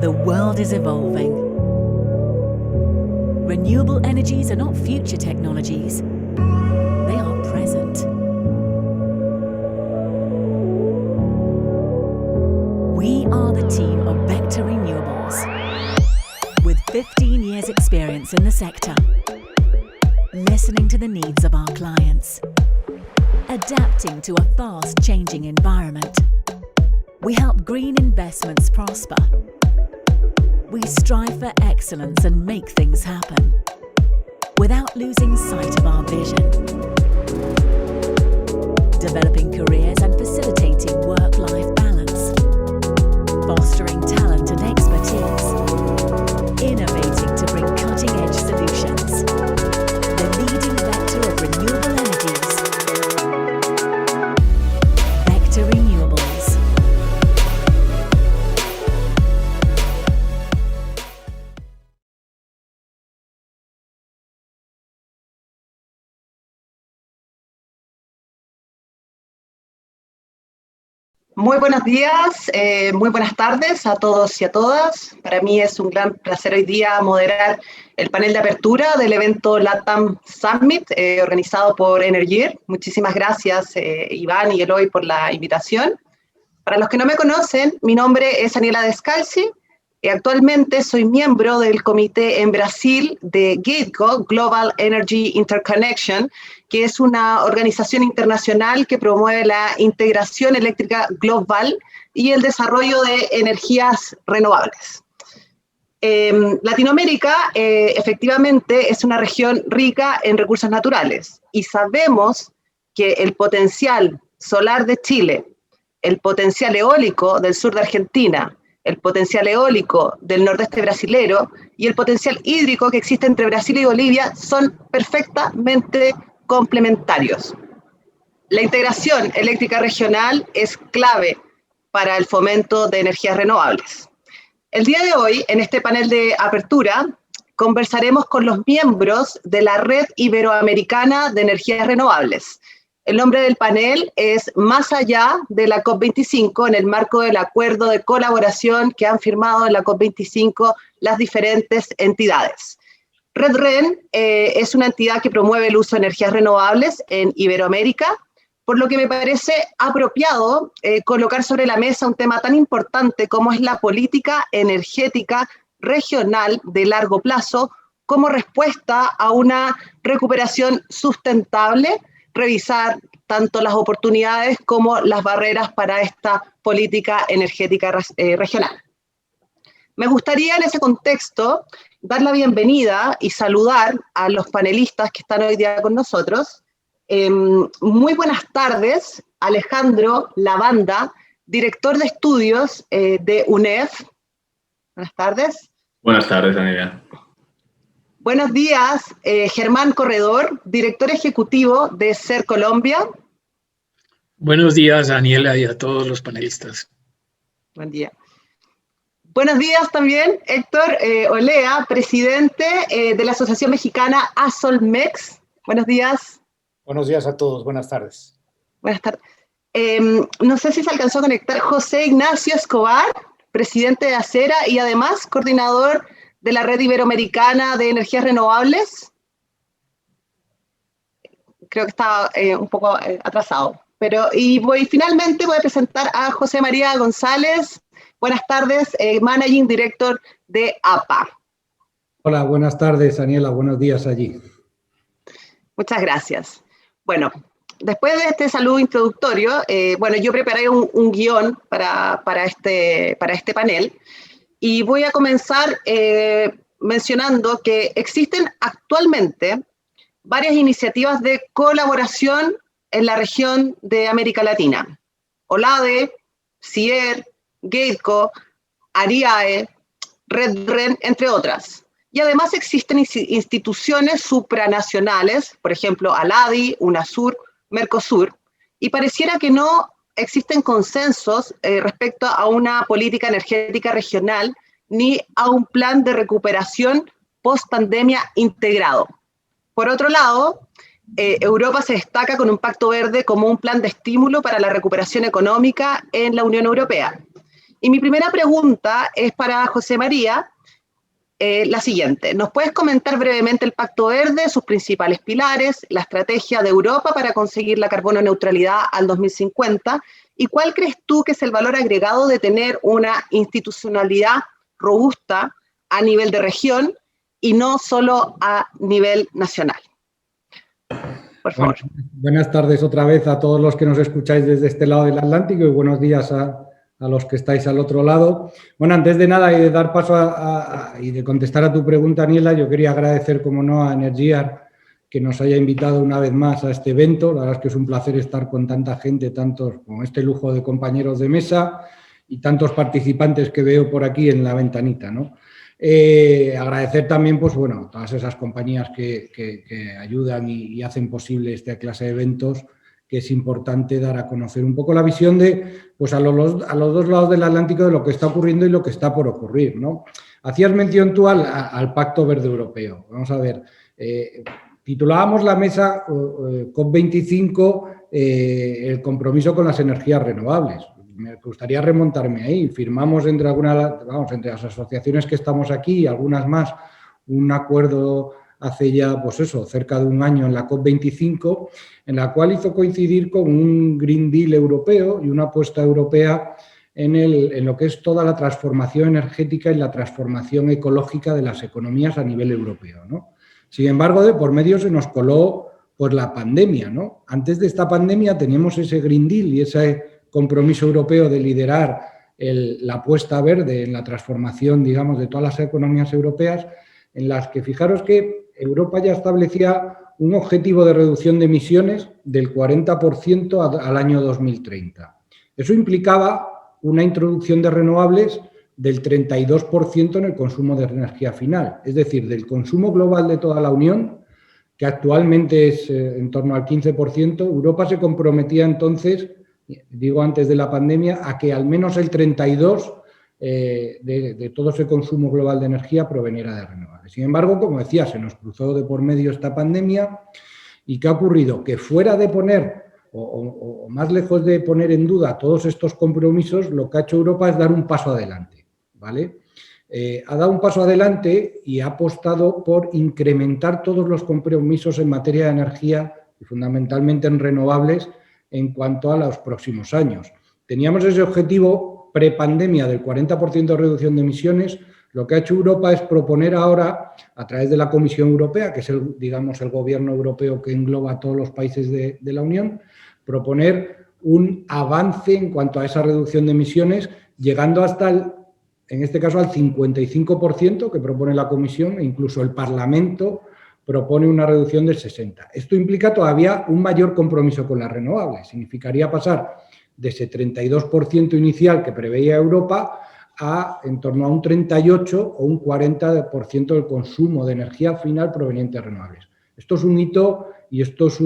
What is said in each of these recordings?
The world is evolving. Renewable energies are not future technologies, they are present. We are the team of Vector Renewables, with 15 years' experience in the sector, listening to the needs of our clients, adapting to a fast-changing environment. We help green investments prosper. We strive for excellence and make things happen, without losing sight of our vision. Developing careers and facilitating work-life balance. Fostering talent and expertise. Innovating to bring cutting-edge solutions. The leading vector of renewable energies. Vector Renewables. Muy buenos días, muy buenas tardes a todos y a todas. Para mí es un gran placer hoy día moderar el panel de apertura del evento LATAM Summit organizado por Energear. Muchísimas gracias Iván y Eloy por la invitación. Para los que no me conocen, mi nombre es Aniela Descalzi. Actualmente soy miembro del comité en Brasil de GATECO, Global Energy Interconnection, que es una organización internacional que promueve la integración eléctrica global y el desarrollo de energías renovables. Latinoamérica efectivamente es una región rica en recursos naturales y sabemos que el potencial solar de Chile, el potencial eólico del sur de Argentina, el potencial eólico del nordeste brasilero y el potencial hídrico que existe entre Brasil y Bolivia son perfectamente complementarios. La integración eléctrica regional es clave para el fomento de energías renovables. El día de hoy, en este panel de apertura, conversaremos con los miembros de la Red Iberoamericana de Energías Renovables. El nombre del panel es Más allá de la COP25, en el marco del acuerdo de colaboración que han firmado en la COP25 las diferentes entidades. RedRen es una entidad que promueve el uso de energías renovables en Iberoamérica, por lo que me parece apropiado colocar sobre la mesa un tema tan importante como es la política energética regional de largo plazo como respuesta a una recuperación sustentable, revisar tanto las oportunidades como las barreras para esta política energética regional. Me gustaría en ese contexto dar la bienvenida y saludar a los panelistas que están hoy día con nosotros. Muy buenas tardes, Alejandro Lavanda, director de estudios de UNEF. Buenas tardes. Buenas tardes, Aniela. Buenos días, Germán Corredor, director ejecutivo de SER Colombia. Buenos días, Daniela, y a todos los panelistas. Buen día. Buenos días también, Héctor Olea, presidente de la Asociación Mexicana ASOLMEX. Buenos días. Buenos días a todos, buenas tardes. Buenas tardes. No sé si se alcanzó a conectar José Ignacio Escobar, presidente de ACERA y además coordinador de la Red Iberoamericana de Energías Renovables. Creo que está un poco atrasado. Finalmente voy a presentar a José María González. Buenas tardes, Managing Director de APA. Hola, buenas tardes, Daniela. Buenos días allí. Muchas gracias. Bueno, después de este saludo introductorio, yo preparé un guión para este panel. Y voy a comenzar mencionando que existen actualmente varias iniciativas de colaboración en la región de América Latina. OLADE, CIER, GATECO, ARIAE, RedRen, entre otras. Y además existen instituciones supranacionales, por ejemplo, ALADI, UNASUR, MERCOSUR, y pareciera que no existen consensos respecto a una política energética regional ni a un plan de recuperación post-pandemia integrado. Por otro lado, Europa se destaca con un pacto verde como un plan de estímulo para la recuperación económica en la Unión Europea. Y mi primera pregunta es para José María, la siguiente. ¿Nos puedes comentar brevemente el Pacto Verde, sus principales pilares, la estrategia de Europa para conseguir la carbono neutralidad al 2050? ¿Y cuál crees tú que es el valor agregado de tener una institucionalidad robusta a nivel de región y no solo a nivel nacional? Por favor. Bueno, buenas tardes otra vez a todos los que nos escucháis desde este lado del Atlántico y buenos días a los que estáis al otro lado. Bueno, antes de nada y de dar paso y de contestar a tu pregunta, Aniela, yo quería agradecer, como no, a Energiar que nos haya invitado una vez más a este evento. La verdad es que es un placer estar con tanta gente, con este lujo de compañeros de mesa y tantos participantes que veo por aquí en la ventanita, ¿no? Agradecer también, pues bueno, todas esas compañías que ayudan y hacen posible esta clase de eventos, que es importante dar a conocer un poco la visión de, pues a los dos lados del Atlántico, de lo que está ocurriendo y lo que está por ocurrir, ¿no? Hacías mención tú al Pacto Verde Europeo. Vamos a ver, titulábamos la mesa COP25 el compromiso con las energías renovables. Me gustaría remontarme ahí. Firmamos entre las asociaciones que estamos aquí y algunas más un acuerdo hace ya, pues eso, cerca de un año en la COP25, en la cual hizo coincidir con un Green Deal europeo y una apuesta europea en lo que es toda la transformación energética y la transformación ecológica de las economías a nivel europeo, ¿no? Sin embargo, de por medio se nos coló pues la pandemia, ¿no? Antes de esta pandemia teníamos ese Green Deal y ese compromiso europeo de liderar la apuesta verde en la transformación, digamos, de todas las economías europeas, en las que fijaros que Europa ya establecía un objetivo de reducción de emisiones del 40% al año 2030. Eso implicaba una introducción de renovables del 32% en el consumo de energía final, es decir, del consumo global de toda la Unión, que actualmente es en torno al 15%, Europa se comprometía entonces, digo antes de la pandemia, a que al menos el 32% de todo ese consumo global de energía proveniera de renovables. Sin embargo, como decía, se nos cruzó de por medio esta pandemia y ¿qué ha ocurrido? Que fuera de poner o más lejos de poner en duda todos estos compromisos, lo que ha hecho Europa es dar un paso adelante, ¿vale? Ha dado un paso adelante y ha apostado por incrementar todos los compromisos en materia de energía y fundamentalmente en renovables en cuanto a los próximos años. Teníamos ese objetivo prepandemia del 40% de reducción de emisiones. Lo que ha hecho Europa es proponer ahora, a través de la Comisión Europea, que es el gobierno europeo que engloba a todos los países de la Unión, proponer un avance en cuanto a esa reducción de emisiones, llegando hasta, en este caso, al 55% que propone la Comisión, e incluso el Parlamento propone una reducción del 60%. Esto implica todavía un mayor compromiso con las renovables. Significaría pasar de ese 32% inicial que preveía Europa a en torno a un 38 o un 40% del consumo de energía final proveniente de renovables. Esto es un hito y esto es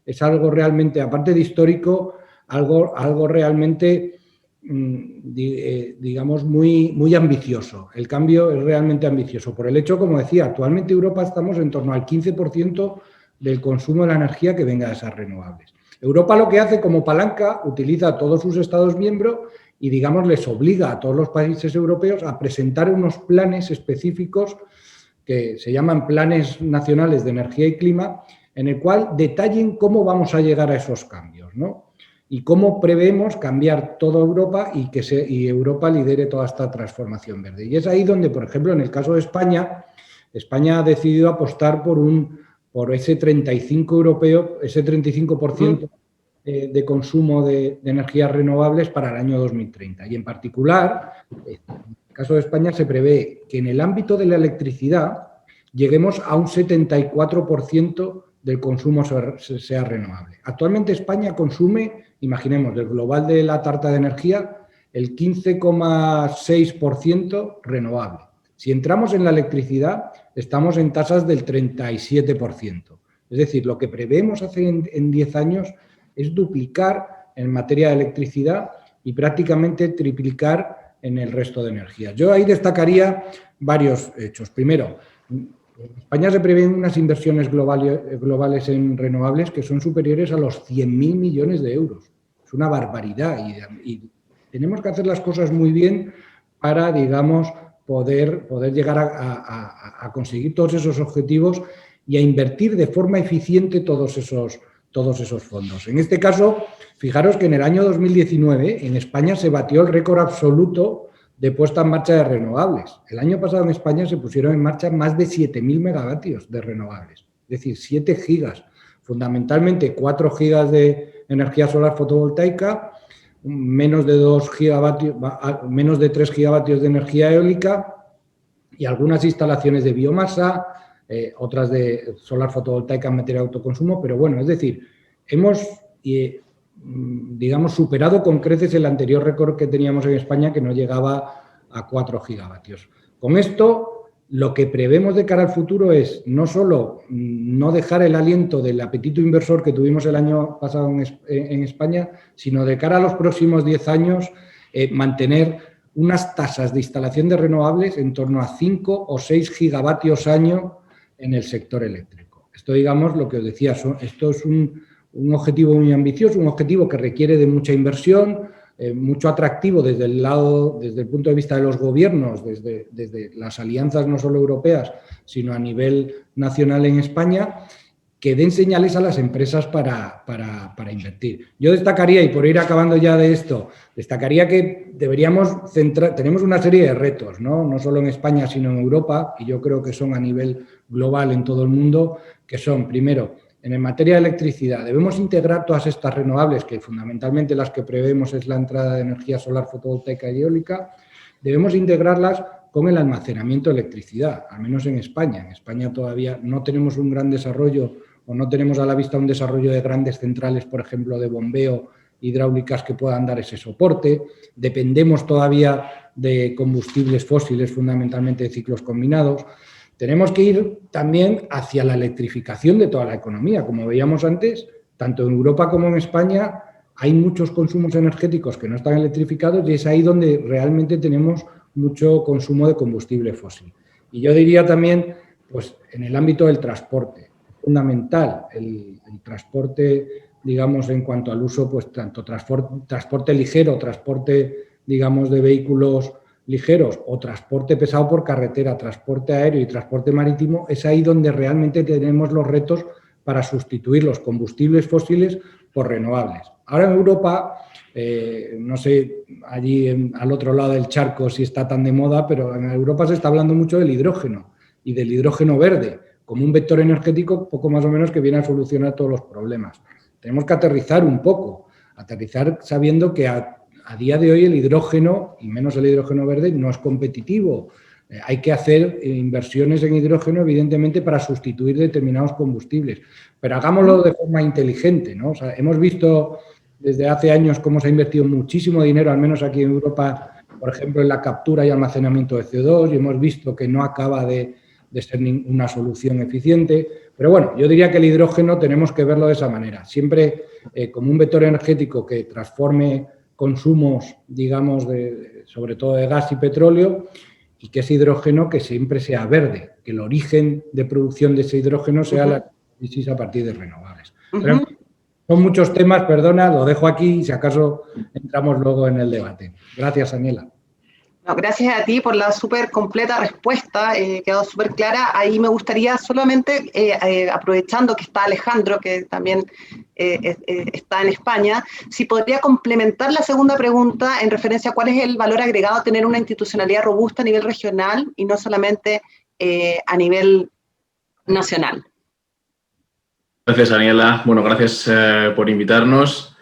es algo realmente, aparte de histórico, algo realmente, digamos, muy ambicioso. El cambio es realmente ambicioso. Por el hecho, como decía, actualmente Europa estamos en torno al 15% del consumo de la energía que venga de esas renovables. Europa lo que hace como palanca, utiliza a todos sus Estados miembros y, digamos, les obliga a todos los países europeos a presentar unos planes específicos que se llaman Planes Nacionales de Energía y Clima, en el cual detallen cómo vamos a llegar a esos cambios, ¿no? Y cómo prevemos cambiar toda Europa y Europa lidere toda esta transformación verde. Y es ahí donde, por ejemplo, en el caso de España, España ha decidido apostar por ese 35% de consumo de energías renovables para el año 2030. Y en particular, en el caso de España se prevé que en el ámbito de la electricidad lleguemos a un 74% del consumo sea renovable. Actualmente España consume, imaginemos, del global de la tarta de energía, el 15,6% renovable. Si entramos en la electricidad, estamos en tasas del 37%. Es decir, lo que prevemos hacer en 10 años es duplicar en materia de electricidad y prácticamente triplicar en el resto de energías. Yo ahí destacaría varios hechos. Primero, en España se prevén unas inversiones globales en renovables que son superiores a los 100.000 millones de euros. Es una barbaridad y tenemos que hacer las cosas muy bien para, digamos, poder llegar a conseguir todos esos objetivos y a invertir de forma eficiente todos esos fondos. En este caso, fijaros que en el año 2019 en España se batió el récord absoluto de puesta en marcha de renovables. El año pasado en España se pusieron en marcha más de 7.000 megavatios de renovables, es decir, 7 gigas, fundamentalmente 4 gigas de energía solar fotovoltaica, menos de 2 gigavatios, menos de 3 gigavatios de energía eólica y algunas instalaciones de biomasa, otras de solar fotovoltaica en materia de autoconsumo, pero bueno, es decir, hemos, digamos, superado con creces el anterior récord que teníamos en España, que no llegaba a 4 gigavatios. Con esto, lo que prevemos de cara al futuro es no solo no dejar el aliento del apetito inversor que tuvimos el año pasado en España, sino de cara a los próximos 10 años mantener unas tasas de instalación de renovables en torno a 5 o 6 gigavatios año en el sector eléctrico. Esto, digamos, lo que os decía, esto es un objetivo muy ambicioso, un objetivo que requiere de mucha inversión, mucho atractivo desde el punto de vista de los gobiernos, desde las alianzas no solo europeas, sino a nivel nacional en España, que den señales a las empresas para invertir. Yo destacaría, y por ir acabando ya de esto, destacaría que deberíamos tenemos una serie de retos, no solo en España, sino en Europa, y yo creo que son a nivel global en todo el mundo, que son, primero, en materia de electricidad, debemos integrar todas estas renovables, que fundamentalmente las que prevemos es la entrada de energía solar fotovoltaica y eólica, debemos integrarlas con el almacenamiento de electricidad, al menos en España. En España todavía no tenemos un gran desarrollo o no tenemos a la vista un desarrollo de grandes centrales, por ejemplo, de bombeo hidráulicas que puedan dar ese soporte. Dependemos todavía de combustibles fósiles, fundamentalmente de ciclos combinados. Tenemos que ir también hacia la electrificación de toda la economía. Como veíamos antes, tanto en Europa como en España hay muchos consumos energéticos que no están electrificados y es ahí donde realmente tenemos mucho consumo de combustible fósil. Y yo diría también, pues, en el ámbito del transporte, fundamental el transporte, digamos, en cuanto al uso, pues, tanto transporte ligero, transporte, digamos, de vehículos ligeros o transporte pesado por carretera, transporte aéreo y transporte marítimo, es ahí donde realmente tenemos los retos para sustituir los combustibles fósiles por renovables. Ahora en Europa, no sé allí al otro lado del charco si está tan de moda, pero en Europa se está hablando mucho del hidrógeno y del hidrógeno verde como un vector energético poco más o menos que viene a solucionar todos los problemas. Tenemos que aterrizar un poco, aterrizar sabiendo que a día de hoy el hidrógeno, y menos el hidrógeno verde, no es competitivo. Hay que hacer inversiones en hidrógeno, evidentemente, para sustituir determinados combustibles. Pero hagámoslo de forma inteligente, ¿no? O sea, hemos visto desde hace años cómo se ha invertido muchísimo dinero, al menos aquí en Europa, por ejemplo, en la captura y almacenamiento de CO2, y hemos visto que no acaba de ser una solución eficiente. Pero bueno, yo diría que el hidrógeno tenemos que verlo de esa manera. Siempre como un vector energético que transforme consumos, digamos, sobre todo de gas y petróleo, y que ese hidrógeno que siempre sea verde, que el origen de producción de ese hidrógeno sea la crisis a partir de renovables. Pero son muchos temas, perdona, lo dejo aquí y si acaso entramos luego en el debate. Gracias, Aniela. No, gracias a ti por la súper completa respuesta, quedó súper clara. Ahí me gustaría solamente, aprovechando que está Alejandro, que también está en España, si podría complementar la segunda pregunta en referencia a cuál es el valor agregado a tener una institucionalidad robusta a nivel regional y no solamente a nivel nacional. Gracias, Aniela. Bueno, gracias por invitarnos.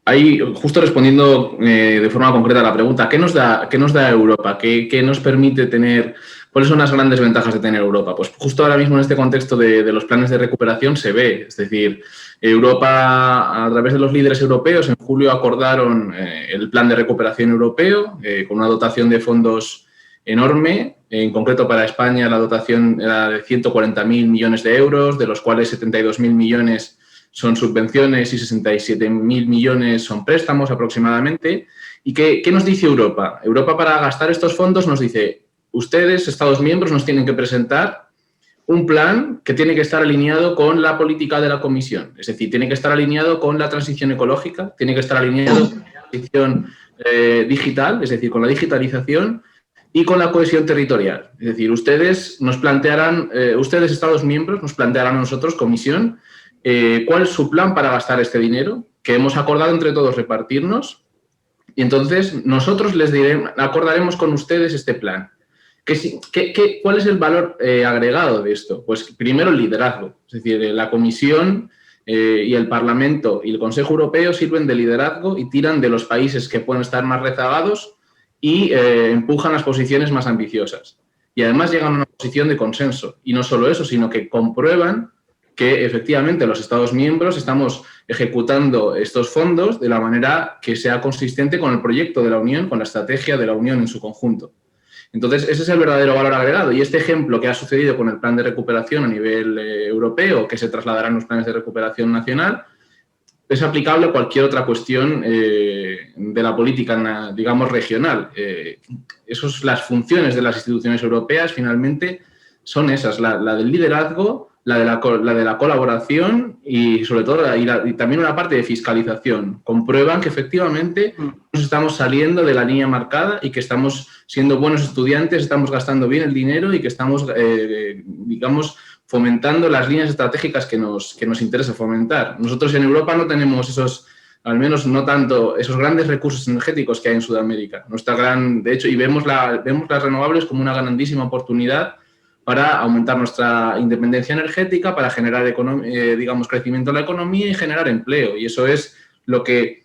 Ahí, justo respondiendo de forma concreta a la pregunta, ¿qué nos da Europa? ¿Qué nos permite tener? ¿Cuáles son las grandes ventajas de tener Europa? Pues justo ahora mismo en este contexto de los planes de recuperación se ve. Es decir, Europa, a través de los líderes europeos, en julio acordaron el plan de recuperación europeo con una dotación de fondos enorme. En concreto, para España la dotación era de 140.000 millones de euros, de los cuales 72.000 millones son subvenciones y 67.000 millones son préstamos aproximadamente. ¿Y qué nos dice Europa? Europa, para gastar estos fondos, nos dice, ustedes, Estados miembros, nos tienen que presentar un plan que tiene que estar alineado con la política de la Comisión. Es decir, tiene que estar alineado con la transición ecológica, tiene que estar alineado con la transición digital, es decir, con la digitalización y con la cohesión territorial. Es decir, ustedes nos plantearán, ustedes, Estados miembros, nos plantearán a nosotros, Comisión, cuál es su plan para gastar este dinero que hemos acordado entre todos repartirnos, y entonces nosotros acordaremos con ustedes este plan. ¿Cuál es el valor agregado de esto? Pues primero el liderazgo, es decir, la Comisión y el Parlamento y el Consejo Europeo sirven de liderazgo y tiran de los países que pueden estar más rezagados y empujan las posiciones más ambiciosas. Y además llegan a una posición de consenso. Y no solo eso, sino que comprueban que efectivamente los Estados miembros estamos ejecutando estos fondos de la manera que sea consistente con el proyecto de la Unión, con la estrategia de la Unión en su conjunto. Entonces, ese es el verdadero valor agregado. Y este ejemplo que ha sucedido con el plan de recuperación a nivel europeo, que se trasladará en los planes de recuperación nacional, es aplicable a cualquier otra cuestión de la política, digamos, regional. Las funciones de las instituciones europeas, finalmente, son esas, la del liderazgo, la de la colaboración y, sobre todo, y también una parte de fiscalización. Comprueban que, efectivamente, nos estamos saliendo de la línea marcada y que estamos siendo buenos estudiantes, estamos gastando bien el dinero y que estamos, digamos, fomentando las líneas estratégicas que nos interesa fomentar. Nosotros en Europa no tenemos esos, al menos no tanto, esos grandes recursos energéticos que hay en Sudamérica. De hecho, y vemos las renovables como una grandísima oportunidad para aumentar nuestra independencia energética, para generar, digamos, crecimiento de la economía y generar empleo. Y eso es lo que,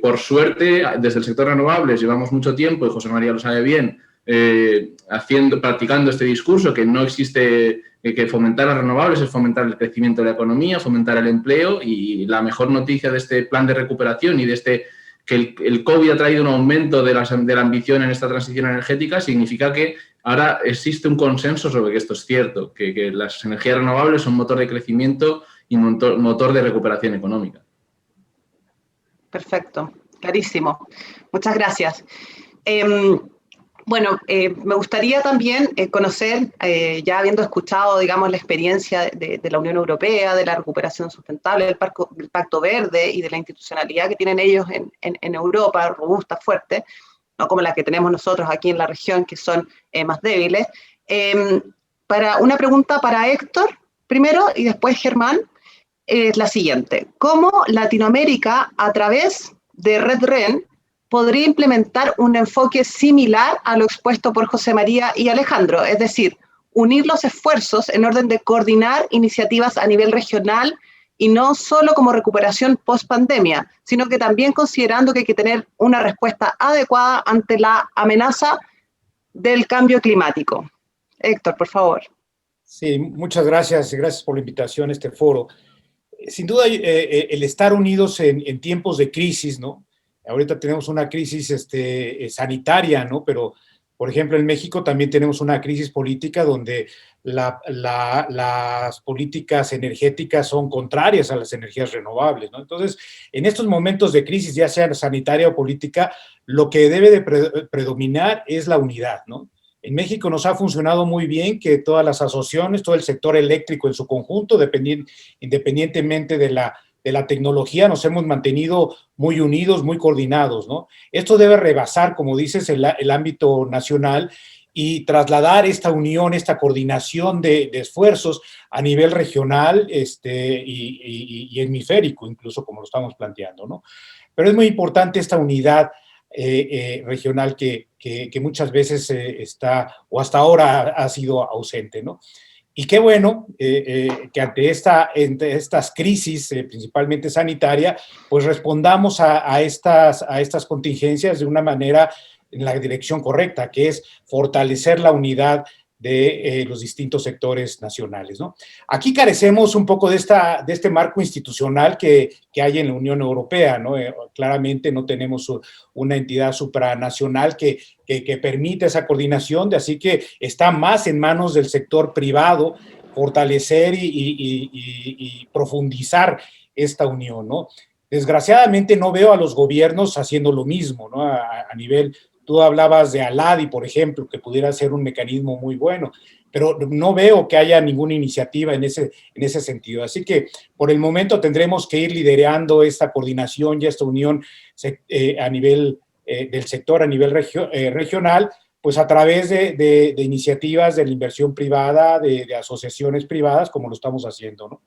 por suerte, desde el sector renovables llevamos mucho tiempo, y José María lo sabe bien, practicando este discurso que no existe, que fomentar las renovables es fomentar el crecimiento de la economía, fomentar el empleo, y la mejor noticia de este plan de recuperación y de que el COVID ha traído un aumento de la ambición en esta transición energética, significa que ahora existe un consenso sobre que esto es cierto, que las energías renovables son motor de crecimiento y motor de recuperación económica. Perfecto, clarísimo. Muchas gracias. Me gustaría también conocer, ya habiendo escuchado, digamos, la experiencia de la Unión Europea, de la recuperación sustentable, del Pacto Verde y de la institucionalidad que tienen ellos en Europa, robusta, fuerte, no como la que tenemos nosotros aquí en la región, que son más débiles. Una pregunta para Héctor, primero, y después Germán, es la siguiente. ¿Cómo Latinoamérica, a través de RedRen, podría implementar un enfoque similar a lo expuesto por José María y Alejandro? Es decir, unir los esfuerzos en orden de coordinar iniciativas a nivel regional y no solo como recuperación post-pandemia, sino que también considerando que hay que tener una respuesta adecuada ante la amenaza del cambio climático. Héctor, por favor. Sí, muchas gracias. Gracias por la invitación a este foro. Sin duda, el estar unidos en tiempos de crisis, ¿no? Ahorita tenemos una crisis sanitaria, ¿no? Pero, por ejemplo, en México también tenemos una crisis política donde las políticas energéticas son contrarias a las energías renovables, ¿no? Entonces, en estos momentos de crisis, ya sea sanitaria o política, lo que debe de predominar es la unidad, ¿no? En México nos ha funcionado muy bien que todas las asociaciones, todo el sector eléctrico en su conjunto, independientemente de la tecnología, nos hemos mantenido muy unidos, muy coordinados, ¿no? Esto debe rebasar, como dices, el ámbito nacional y trasladar esta unión, esta coordinación de esfuerzos a nivel regional y hemisférico, incluso como lo estamos planteando, ¿no? Pero es muy importante esta unidad regional que muchas veces está, o hasta ahora ha sido ausente, ¿no? Y qué bueno que ante estas crisis, principalmente sanitaria, pues respondamos a estas contingencias de una manera en la dirección correcta, que es fortalecer la unidad de los distintos sectores nacionales, ¿no? Aquí carecemos un poco de este marco institucional que hay en la Unión Europea, ¿no? Claramente no tenemos una entidad supranacional que permita esa coordinación, así que está más en manos del sector privado fortalecer y profundizar esta unión, ¿no? Desgraciadamente no veo a los gobiernos haciendo lo mismo, ¿no? A nivel... Tú hablabas de ALADI, por ejemplo, que pudiera ser un mecanismo muy bueno. pero no veo que haya ninguna iniciativa en ese sentido. Así que por el momento tendremos que ir liderando esta coordinación y esta unión a nivel del sector, a nivel regional, pues a través de iniciativas de la inversión privada, de asociaciones privadas, como lo estamos haciendo, ¿no?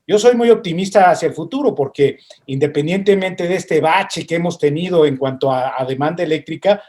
Yo soy muy optimista hacia el futuro porque independientemente de este bache que hemos tenido en cuanto a demanda eléctrica,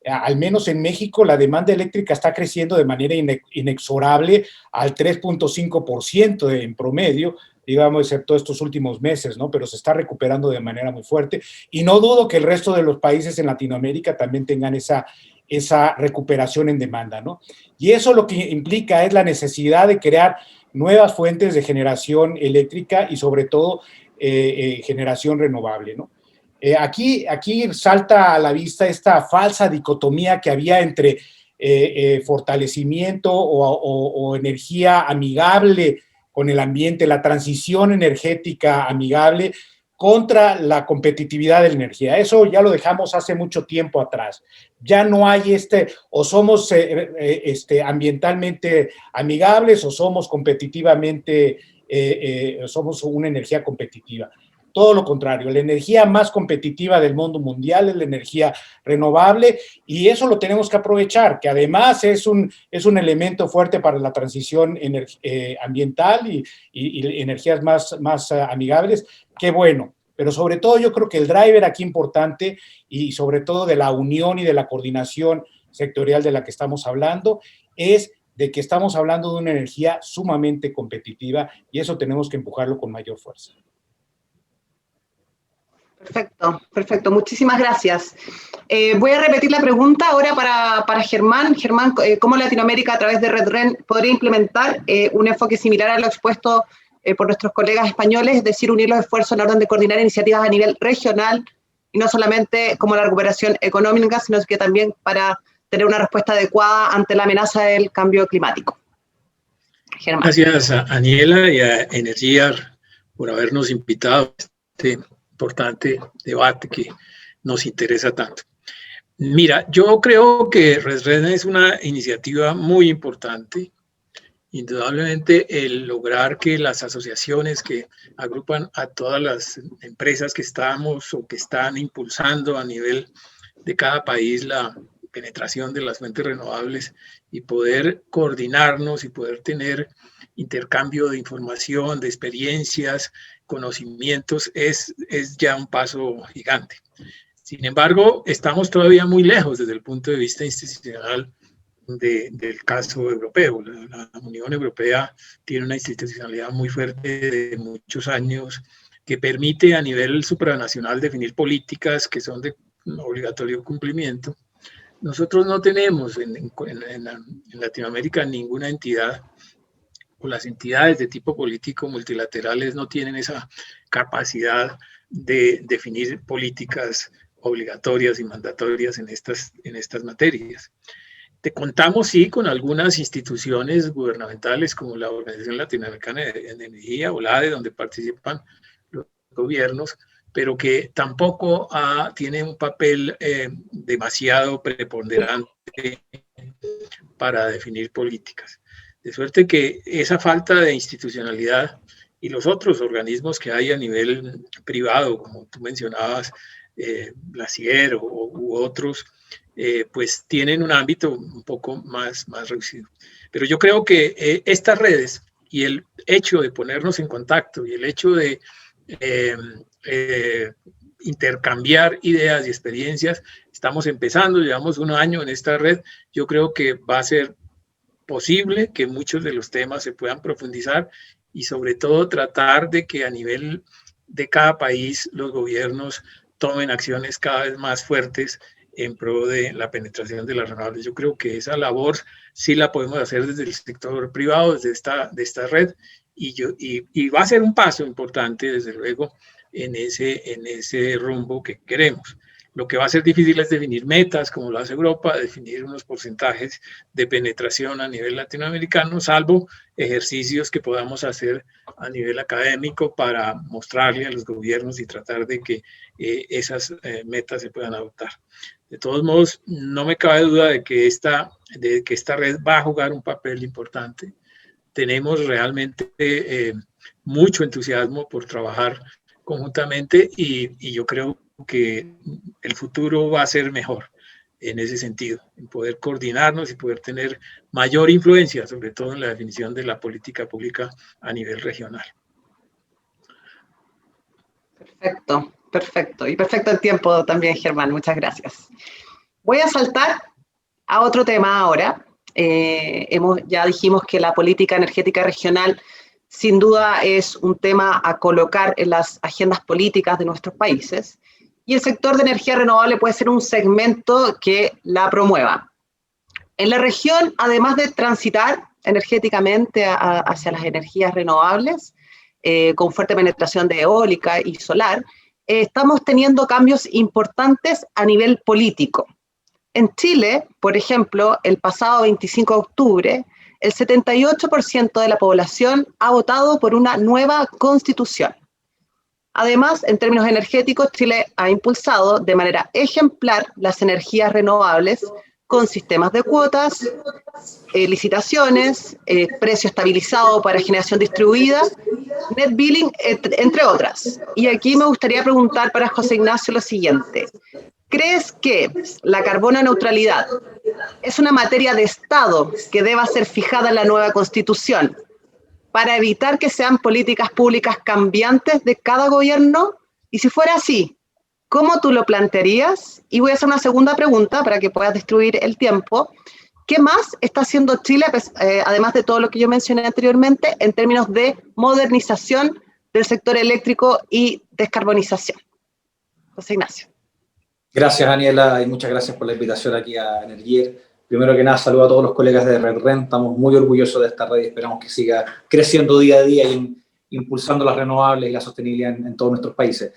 al menos en México la demanda eléctrica está creciendo de manera inexorable al 3.5% en promedio, digamos, excepto estos últimos meses, ¿no? Pero se está recuperando de manera muy fuerte y no dudo que el resto de los países en Latinoamérica también tengan esa recuperación en demanda, ¿no? Y eso lo que implica es la necesidad de crear nuevas fuentes de generación eléctrica y sobre todo generación renovable, ¿no? Aquí salta a la vista esta falsa dicotomía que había entre fortalecimiento o energía amigable con el ambiente, la transición energética amigable contra la competitividad de la energía. Eso ya lo dejamos hace mucho tiempo atrás. Ya no hay o somos ambientalmente amigables o somos competitivamente, somos una energía competitiva. Todo lo contrario, la energía más competitiva del mundo mundial es la energía renovable y eso lo tenemos que aprovechar, que además es un elemento fuerte para la transición ambiental y energías más amigables. Qué bueno, pero sobre todo yo creo que el driver aquí importante y sobre todo de la unión y de la coordinación sectorial de la que estamos hablando es de que estamos hablando de una energía sumamente competitiva y eso tenemos que empujarlo con mayor fuerza. Perfecto, perfecto. Muchísimas gracias. Voy a repetir la pregunta ahora para Germán. Germán, ¿cómo Latinoamérica a través de RedRen podría implementar un enfoque similar a lo expuesto por nuestros colegas españoles, es decir, unir los esfuerzos en orden de coordinar iniciativas a nivel regional y no solamente como la recuperación económica, sino que también para tener una respuesta adecuada ante la amenaza del cambio climático? Germán. Gracias a Aniela y a Energiar por habernos invitado a este importante debate que nos interesa tanto. Mira, yo creo que RedRen es una iniciativa muy importante. Indudablemente el lograr que las asociaciones que agrupan a todas las empresas que estamos o que están impulsando a nivel de cada país la penetración de las fuentes renovables y poder coordinarnos y poder tener intercambio de información, de experiencias, conocimientos, es ya un paso gigante. Sin embargo, estamos todavía muy lejos desde el punto de vista institucional del caso europeo. La Unión Europea tiene una institucionalidad muy fuerte de muchos años que permite a nivel supranacional definir políticas que son de obligatorio cumplimiento. Nosotros no tenemos en Latinoamérica ninguna entidad, o las entidades de tipo político multilaterales no tienen esa capacidad de definir políticas obligatorias y mandatorias en estas materias. Te contamos, sí, con algunas instituciones gubernamentales como la Organización Latinoamericana de Energía o la ADE, donde participan los gobiernos, pero que tampoco tiene un papel demasiado preponderante para definir políticas. De suerte que esa falta de institucionalidad y los otros organismos que hay a nivel privado, como tú mencionabas, la CIER u otros, pues tienen un ámbito un poco más reducido. Pero yo creo que estas redes y el hecho de ponernos en contacto y el hecho de intercambiar ideas y experiencias, estamos empezando, llevamos un año en esta red, yo creo que va a ser posible que muchos de los temas se puedan profundizar y sobre todo tratar de que a nivel de cada país los gobiernos tomen acciones cada vez más fuertes en pro de la penetración de las renovables. Yo creo que esa labor sí la podemos hacer desde el sector privado, desde esta red, y va a ser un paso importante, desde luego, en ese rumbo que queremos. Lo que va a ser difícil es definir metas, como lo hace Europa, definir unos porcentajes de penetración a nivel latinoamericano, salvo ejercicios que podamos hacer a nivel académico para mostrarle a los gobiernos y tratar de que esas metas se puedan adoptar. De todos modos, no me cabe duda de que esta red va a jugar un papel importante. Tenemos realmente mucho entusiasmo por trabajar conjuntamente y yo creo que el futuro va a ser mejor en ese sentido, en poder coordinarnos y poder tener mayor influencia, sobre todo en la definición de la política pública a nivel regional. Perfecto, perfecto. Y perfecto el tiempo también, Germán. Muchas gracias. Voy a saltar a otro tema ahora. Ya dijimos que la política energética regional sin duda es un tema a colocar en las agendas políticas de nuestros países. Y el sector de energía renovable puede ser un segmento que la promueva. En la región, además de transitar energéticamente hacia las energías renovables, con fuerte penetración de eólica y solar, estamos teniendo cambios importantes a nivel político. En Chile, por ejemplo, el pasado 25 de octubre, el 78% de la población ha votado por una nueva constitución. Además, en términos energéticos, Chile ha impulsado de manera ejemplar las energías renovables con sistemas de cuotas, licitaciones, precio estabilizado para generación distribuida, net billing, entre otras. Y aquí me gustaría preguntar para José Ignacio lo siguiente. ¿Crees que la carbono neutralidad es una materia de Estado que deba ser fijada en la nueva Constitución para evitar que sean políticas públicas cambiantes de cada gobierno? Y si fuera así, ¿cómo tú lo plantearías? Y voy a hacer una segunda pregunta para que puedas distribuir el tiempo. ¿Qué más está haciendo Chile, además de todo lo que yo mencioné anteriormente, en términos de modernización del sector eléctrico y descarbonización? José Ignacio. Gracias, Daniela, y muchas gracias por la invitación aquí a Energier. Primero que nada, saludo a todos los colegas de RedRen. Estamos muy orgullosos de esta red y esperamos que siga creciendo día a día y impulsando las renovables y la sostenibilidad en todos nuestros países.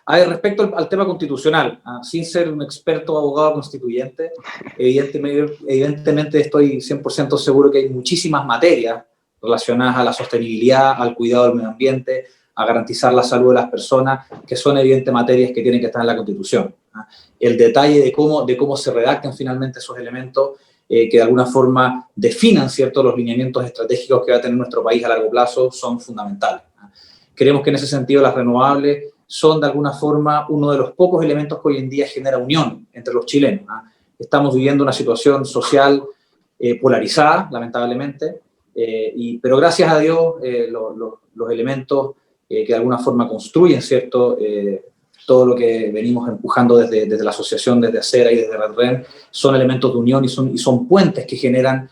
A ver, respecto al tema constitucional, sin ser un experto abogado constituyente, evidentemente estoy 100% seguro que hay muchísimas materias relacionadas a la sostenibilidad, al cuidado del medio ambiente, a garantizar la salud de las personas, que son evidentes materias que tienen que estar en la Constitución. El detalle de cómo se redactan finalmente esos elementos que de alguna forma definan, ¿cierto?, los lineamientos estratégicos que va a tener nuestro país a largo plazo son fundamentales. Creemos que en ese sentido las renovables son de alguna forma uno de los pocos elementos que hoy en día genera unión entre los chilenos. Estamos viviendo una situación social polarizada, lamentablemente, pero gracias a Dios los elementos que de alguna forma construyen, ¿cierto?, todo lo que venimos empujando desde la asociación, desde Acera y desde RedRen, son elementos de unión y son puentes que generan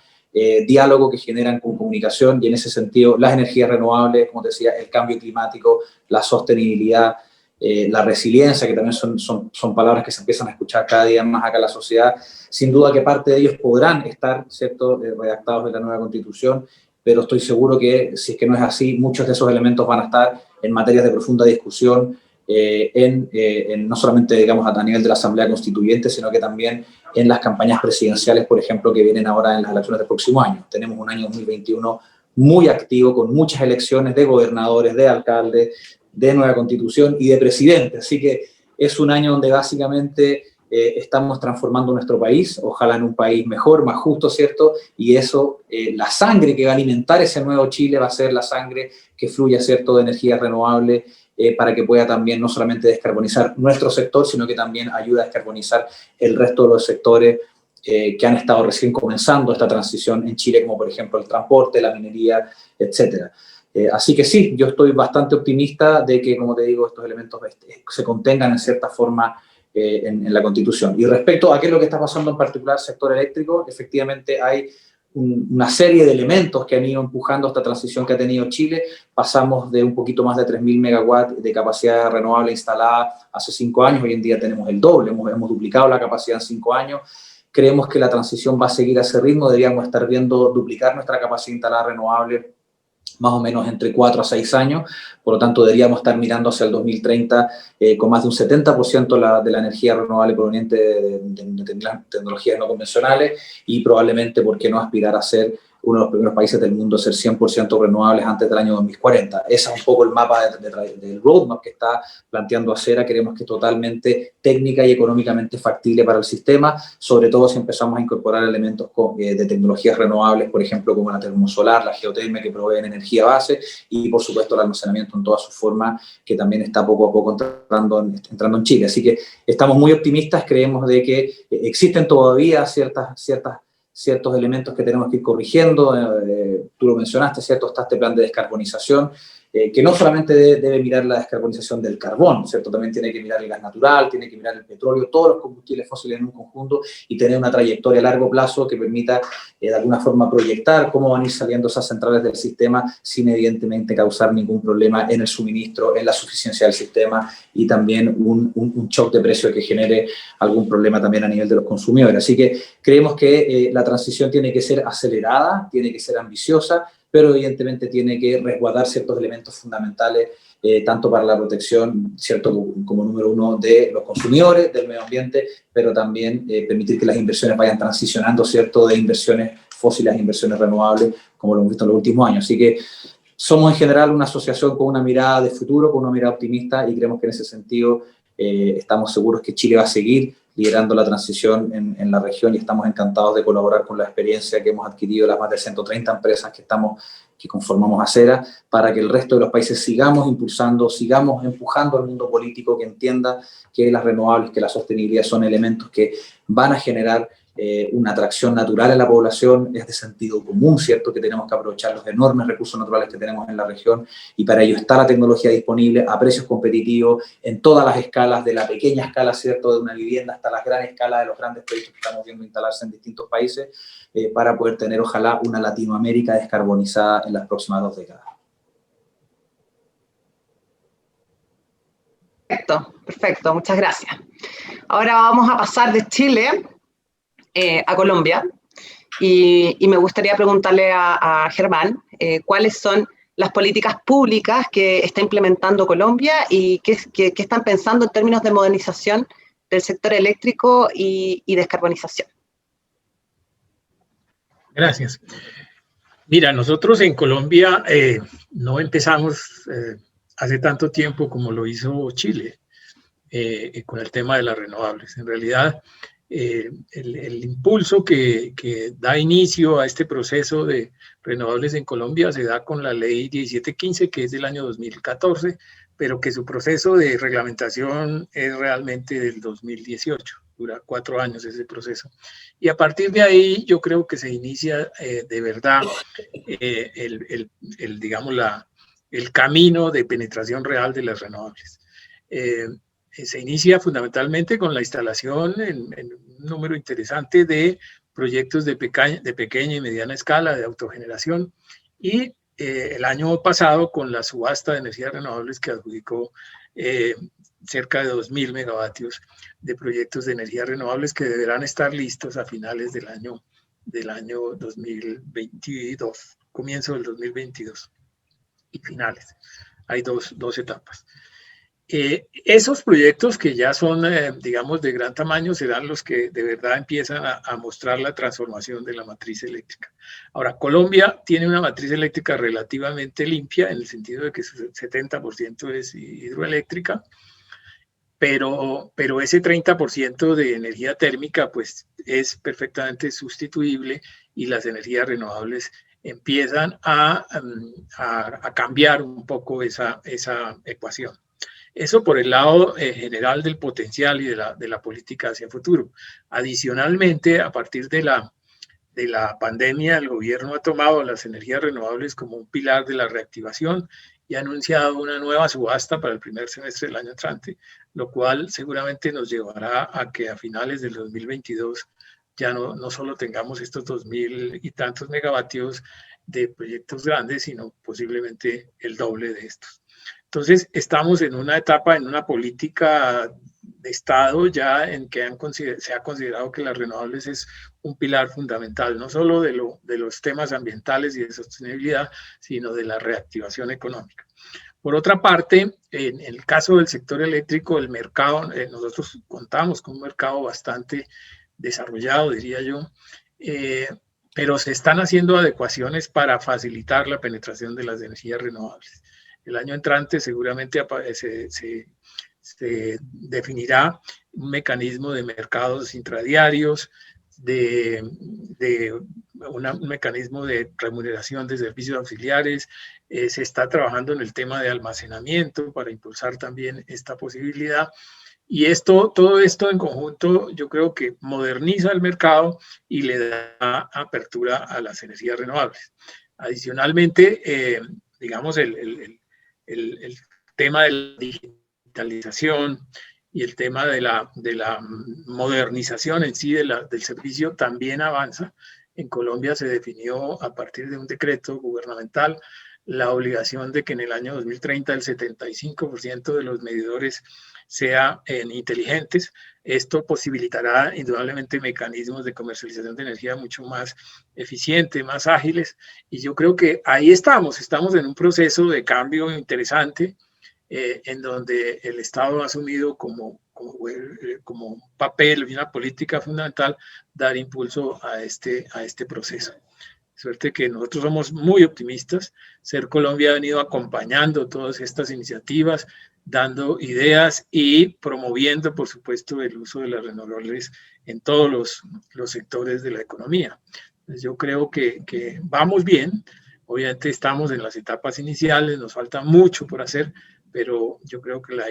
diálogo, que generan comunicación, y en ese sentido las energías renovables, como te decía, el cambio climático, la sostenibilidad, la resiliencia, que también son palabras que se empiezan a escuchar cada día más acá en la sociedad. Sin duda que parte de ellos podrán estar, ¿cierto?, redactados en la nueva Constitución, pero estoy seguro que si es que no es así, muchos de esos elementos van a estar en materias de profunda discusión, no solamente, digamos, a nivel de la Asamblea Constituyente, sino que también en las campañas presidenciales, por ejemplo, que vienen ahora en las elecciones del próximo año. Tenemos un año 2021 muy activo, con muchas elecciones de gobernadores, de alcaldes, de nueva Constitución y de presidente. Así que es un año donde básicamente estamos transformando nuestro país, ojalá en un país mejor, más justo, ¿cierto? Y eso, la sangre que va a alimentar ese nuevo Chile va a ser la sangre que fluya, ¿cierto?, de energía renovable, para que pueda también no solamente descarbonizar nuestro sector, sino que también ayude a descarbonizar el resto de los sectores que han estado recién comenzando esta transición en Chile, como por ejemplo el transporte, la minería, etcétera. Así que sí, yo estoy bastante optimista de que, como te digo, estos elementos se contengan en cierta forma en la Constitución. Y respecto a qué es lo que está pasando en particular el sector eléctrico, efectivamente hay una serie de elementos que han ido empujando esta transición que ha tenido Chile. Pasamos de un poquito más de 3.000 megawatts de capacidad renovable instalada hace 5 años, hoy en día tenemos el doble, hemos duplicado la capacidad en 5 años. Creemos que la transición va a seguir a ese ritmo, deberíamos estar viendo duplicar nuestra capacidad instalada renovable más o menos entre 4 a 6 años, por lo tanto deberíamos estar mirando hacia el 2030 con más de un 70% de la energía renovable proveniente de tecnologías no convencionales y probablemente, ¿por qué no aspirar a ser uno de los primeros países del mundo a ser 100% renovables antes del año 2040. Ese es un poco el mapa del roadmap que está planteando Acera. Queremos que es totalmente técnica y económicamente factible para el sistema, sobre todo si empezamos a incorporar elementos de tecnologías renovables, por ejemplo, como la termosolar, la geotermia, que proveen energía base, y por supuesto el almacenamiento en todas sus formas, que también está poco a poco entrando en Chile. Así que estamos muy optimistas, creemos de que existen todavía ciertos elementos que tenemos que ir corrigiendo. Tú lo mencionaste, ¿cierto? Está este plan de descarbonización, que no solamente debe mirar la descarbonización del carbón, ¿cierto? También tiene que mirar el gas natural, tiene que mirar el petróleo, todos los combustibles fósiles en un conjunto, y tener una trayectoria a largo plazo que permita de alguna forma proyectar cómo van a ir saliendo esas centrales del sistema sin evidentemente causar ningún problema en el suministro, en la suficiencia del sistema, y también un shock de precio que genere algún problema también a nivel de los consumidores. Así que creemos que la transición tiene que ser acelerada, tiene que ser ambiciosa, pero evidentemente tiene que resguardar ciertos elementos fundamentales, tanto para la protección, ¿cierto?, como número uno de los consumidores, del medio ambiente, pero también permitir que las inversiones vayan transicionando, ¿cierto?, de inversiones fósiles a inversiones renovables, como lo hemos visto en los últimos años. Así que somos en general una asociación con una mirada de futuro, con una mirada optimista, y creemos que en ese sentido estamos seguros que Chile va a seguir liderando la transición en la región, y estamos encantados de colaborar con la experiencia que hemos adquirido las más de 130 empresas que conformamos Acera, para que el resto de los países sigamos impulsando, sigamos empujando al mundo político que entienda que las renovables, que la sostenibilidad son elementos que van a generar una atracción natural en la población. Es de sentido común, ¿cierto?, que tenemos que aprovechar los enormes recursos naturales que tenemos en la región, y para ello está la tecnología disponible a precios competitivos en todas las escalas, de la pequeña escala, ¿cierto?, de una vivienda hasta la gran escala de los grandes proyectos que estamos viendo instalarse en distintos países, para poder tener, ojalá, una Latinoamérica descarbonizada en las próximas 2 décadas. Perfecto, muchas gracias. Ahora vamos a pasar de Chile a Colombia, y me gustaría preguntarle a Germán cuáles son las políticas públicas que está implementando Colombia y qué están pensando en términos de modernización del sector eléctrico y descarbonización. Gracias. Mira, nosotros en Colombia no empezamos hace tanto tiempo como lo hizo Chile con el tema de las renovables. En realidad, el impulso que da inicio a este proceso de renovables en Colombia se da con la ley 1715, que es del año 2014, pero que su proceso de reglamentación es realmente del 2018. Dura 4 años ese proceso. Y a partir de ahí yo creo que se inicia de verdad digamos, el camino de penetración real de las renovables. Se inicia fundamentalmente con la instalación en un número interesante de proyectos de pequeña y mediana escala de autogeneración, y el año pasado con la subasta de energías renovables que adjudicó cerca de 2.000 megavatios de proyectos de energías renovables que deberán estar listos a finales del año 2022, comienzo del 2022 y finales. Hay dos etapas. Esos proyectos que ya son, digamos, de gran tamaño, serán los que de verdad empiezan a mostrar la transformación de la matriz eléctrica. Ahora, Colombia tiene una matriz eléctrica relativamente limpia, en el sentido de que su 70% es hidroeléctrica, pero ese 30% de energía térmica pues es perfectamente sustituible, y las energías renovables empiezan a cambiar un poco esa ecuación. Eso por el lado general del potencial y de la política hacia futuro. Adicionalmente, a partir de la pandemia, el gobierno ha tomado las energías renovables como un pilar de la reactivación y ha anunciado una nueva subasta para el primer semestre del año entrante, lo cual seguramente nos llevará a que a finales del 2022 ya no solo tengamos estos 2.000 y tantos megavatios de proyectos grandes, sino posiblemente el doble de estos. Entonces, estamos en una etapa, en una política de Estado ya en que se ha considerado que las renovables es un pilar fundamental, no solo de los temas ambientales y de sostenibilidad, sino de la reactivación económica. Por otra parte, en el caso del sector eléctrico, el mercado, nosotros contamos con un mercado bastante desarrollado, diría yo, pero se están haciendo adecuaciones para facilitar la penetración de las energías renovables. El año entrante seguramente se definirá un mecanismo de mercados intradiarios, un mecanismo de remuneración de servicios auxiliares. Se está trabajando en el tema de almacenamiento para impulsar también esta posibilidad. Y todo esto en conjunto yo creo que moderniza el mercado y le da apertura a las energías renovables. Adicionalmente, digamos, el tema de la digitalización y el tema de la modernización en sí del servicio también avanza. En Colombia se definió a partir de un decreto gubernamental la obligación de que en el año 2030 el 75% de los medidores sean inteligentes. Esto posibilitará indudablemente mecanismos de comercialización de energía mucho más eficientes, más ágiles, y yo creo que ahí estamos en un proceso de cambio interesante, en donde el Estado ha asumido como papel y una política fundamental dar impulso a este proceso. Suerte que nosotros somos muy optimistas. Ser Colombia ha venido acompañando todas estas iniciativas, dando ideas y promoviendo, por supuesto, el uso de las renovables en todos los sectores de la economía. Entonces, yo creo que vamos bien. Obviamente estamos en las etapas iniciales, nos falta mucho por hacer, pero yo creo que las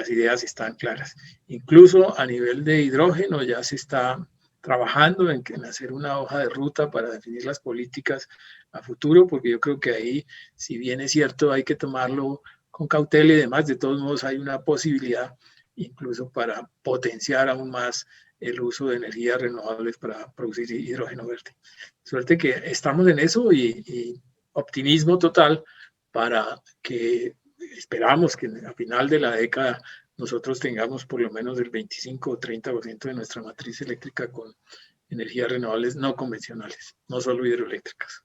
ideas están claras. Incluso a nivel de hidrógeno ya se está trabajando en hacer una hoja de ruta para definir las políticas a futuro, porque yo creo que ahí, si bien es cierto, hay que tomarlo con cautela y demás, de todos modos hay una posibilidad incluso para potenciar aún más el uso de energías renovables para producir hidrógeno verde. Suerte que estamos en eso y optimismo total para que esperamos que a final de la década nosotros tengamos por lo menos el 25 o 30% de nuestra matriz eléctrica con energías renovables no convencionales, no solo hidroeléctricas.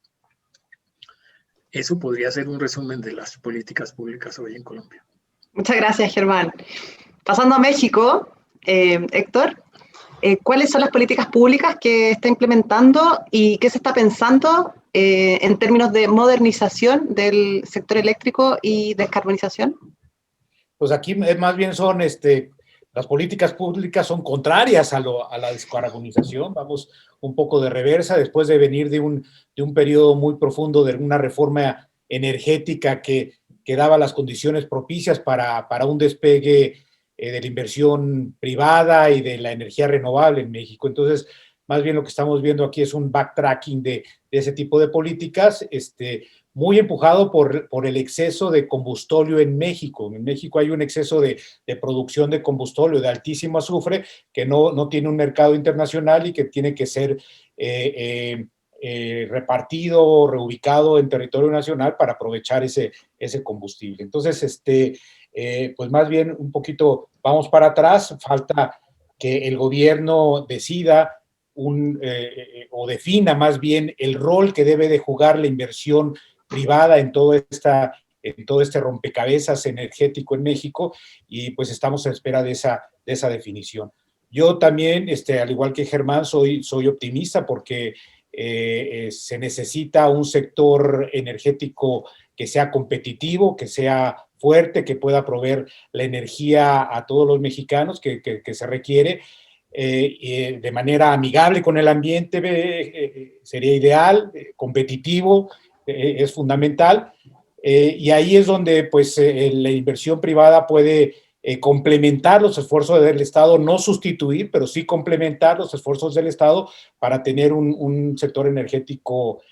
Eso podría ser un resumen de las políticas públicas hoy en Colombia. Muchas gracias, Germán. Pasando a México, Héctor, ¿cuáles son las políticas públicas que está implementando y qué se está pensando en términos de modernización del sector eléctrico y descarbonización? Pues aquí más bien son, las políticas públicas son contrarias a la descarbonización. Vamos un poco de reversa después de venir de un periodo muy profundo de una reforma energética que daba las condiciones propicias para un despegue de la inversión privada y de la energía renovable en México. Entonces, más bien lo que estamos viendo aquí es un backtracking de ese tipo de políticas, muy empujado por el exceso de combustóleo en México. En México hay un exceso de producción de combustóleo de altísimo azufre que no tiene un mercado internacional y que tiene que ser repartido o reubicado en territorio nacional para aprovechar ese combustible. Entonces, pues más bien un poquito vamos para atrás, falta que el gobierno decida o defina más bien el rol que debe de jugar la inversión privada en todo este rompecabezas energético en México, y pues estamos a espera de esa definición. Yo también, al igual que Germán, soy optimista porque se necesita un sector energético que sea competitivo, que sea fuerte, que pueda proveer la energía a todos los mexicanos que se requiere, de manera amigable con el ambiente, sería ideal, competitivo, es fundamental, y ahí es donde pues la inversión privada puede complementar los esfuerzos del Estado, no sustituir, pero sí complementar los esfuerzos del Estado para tener un sector energético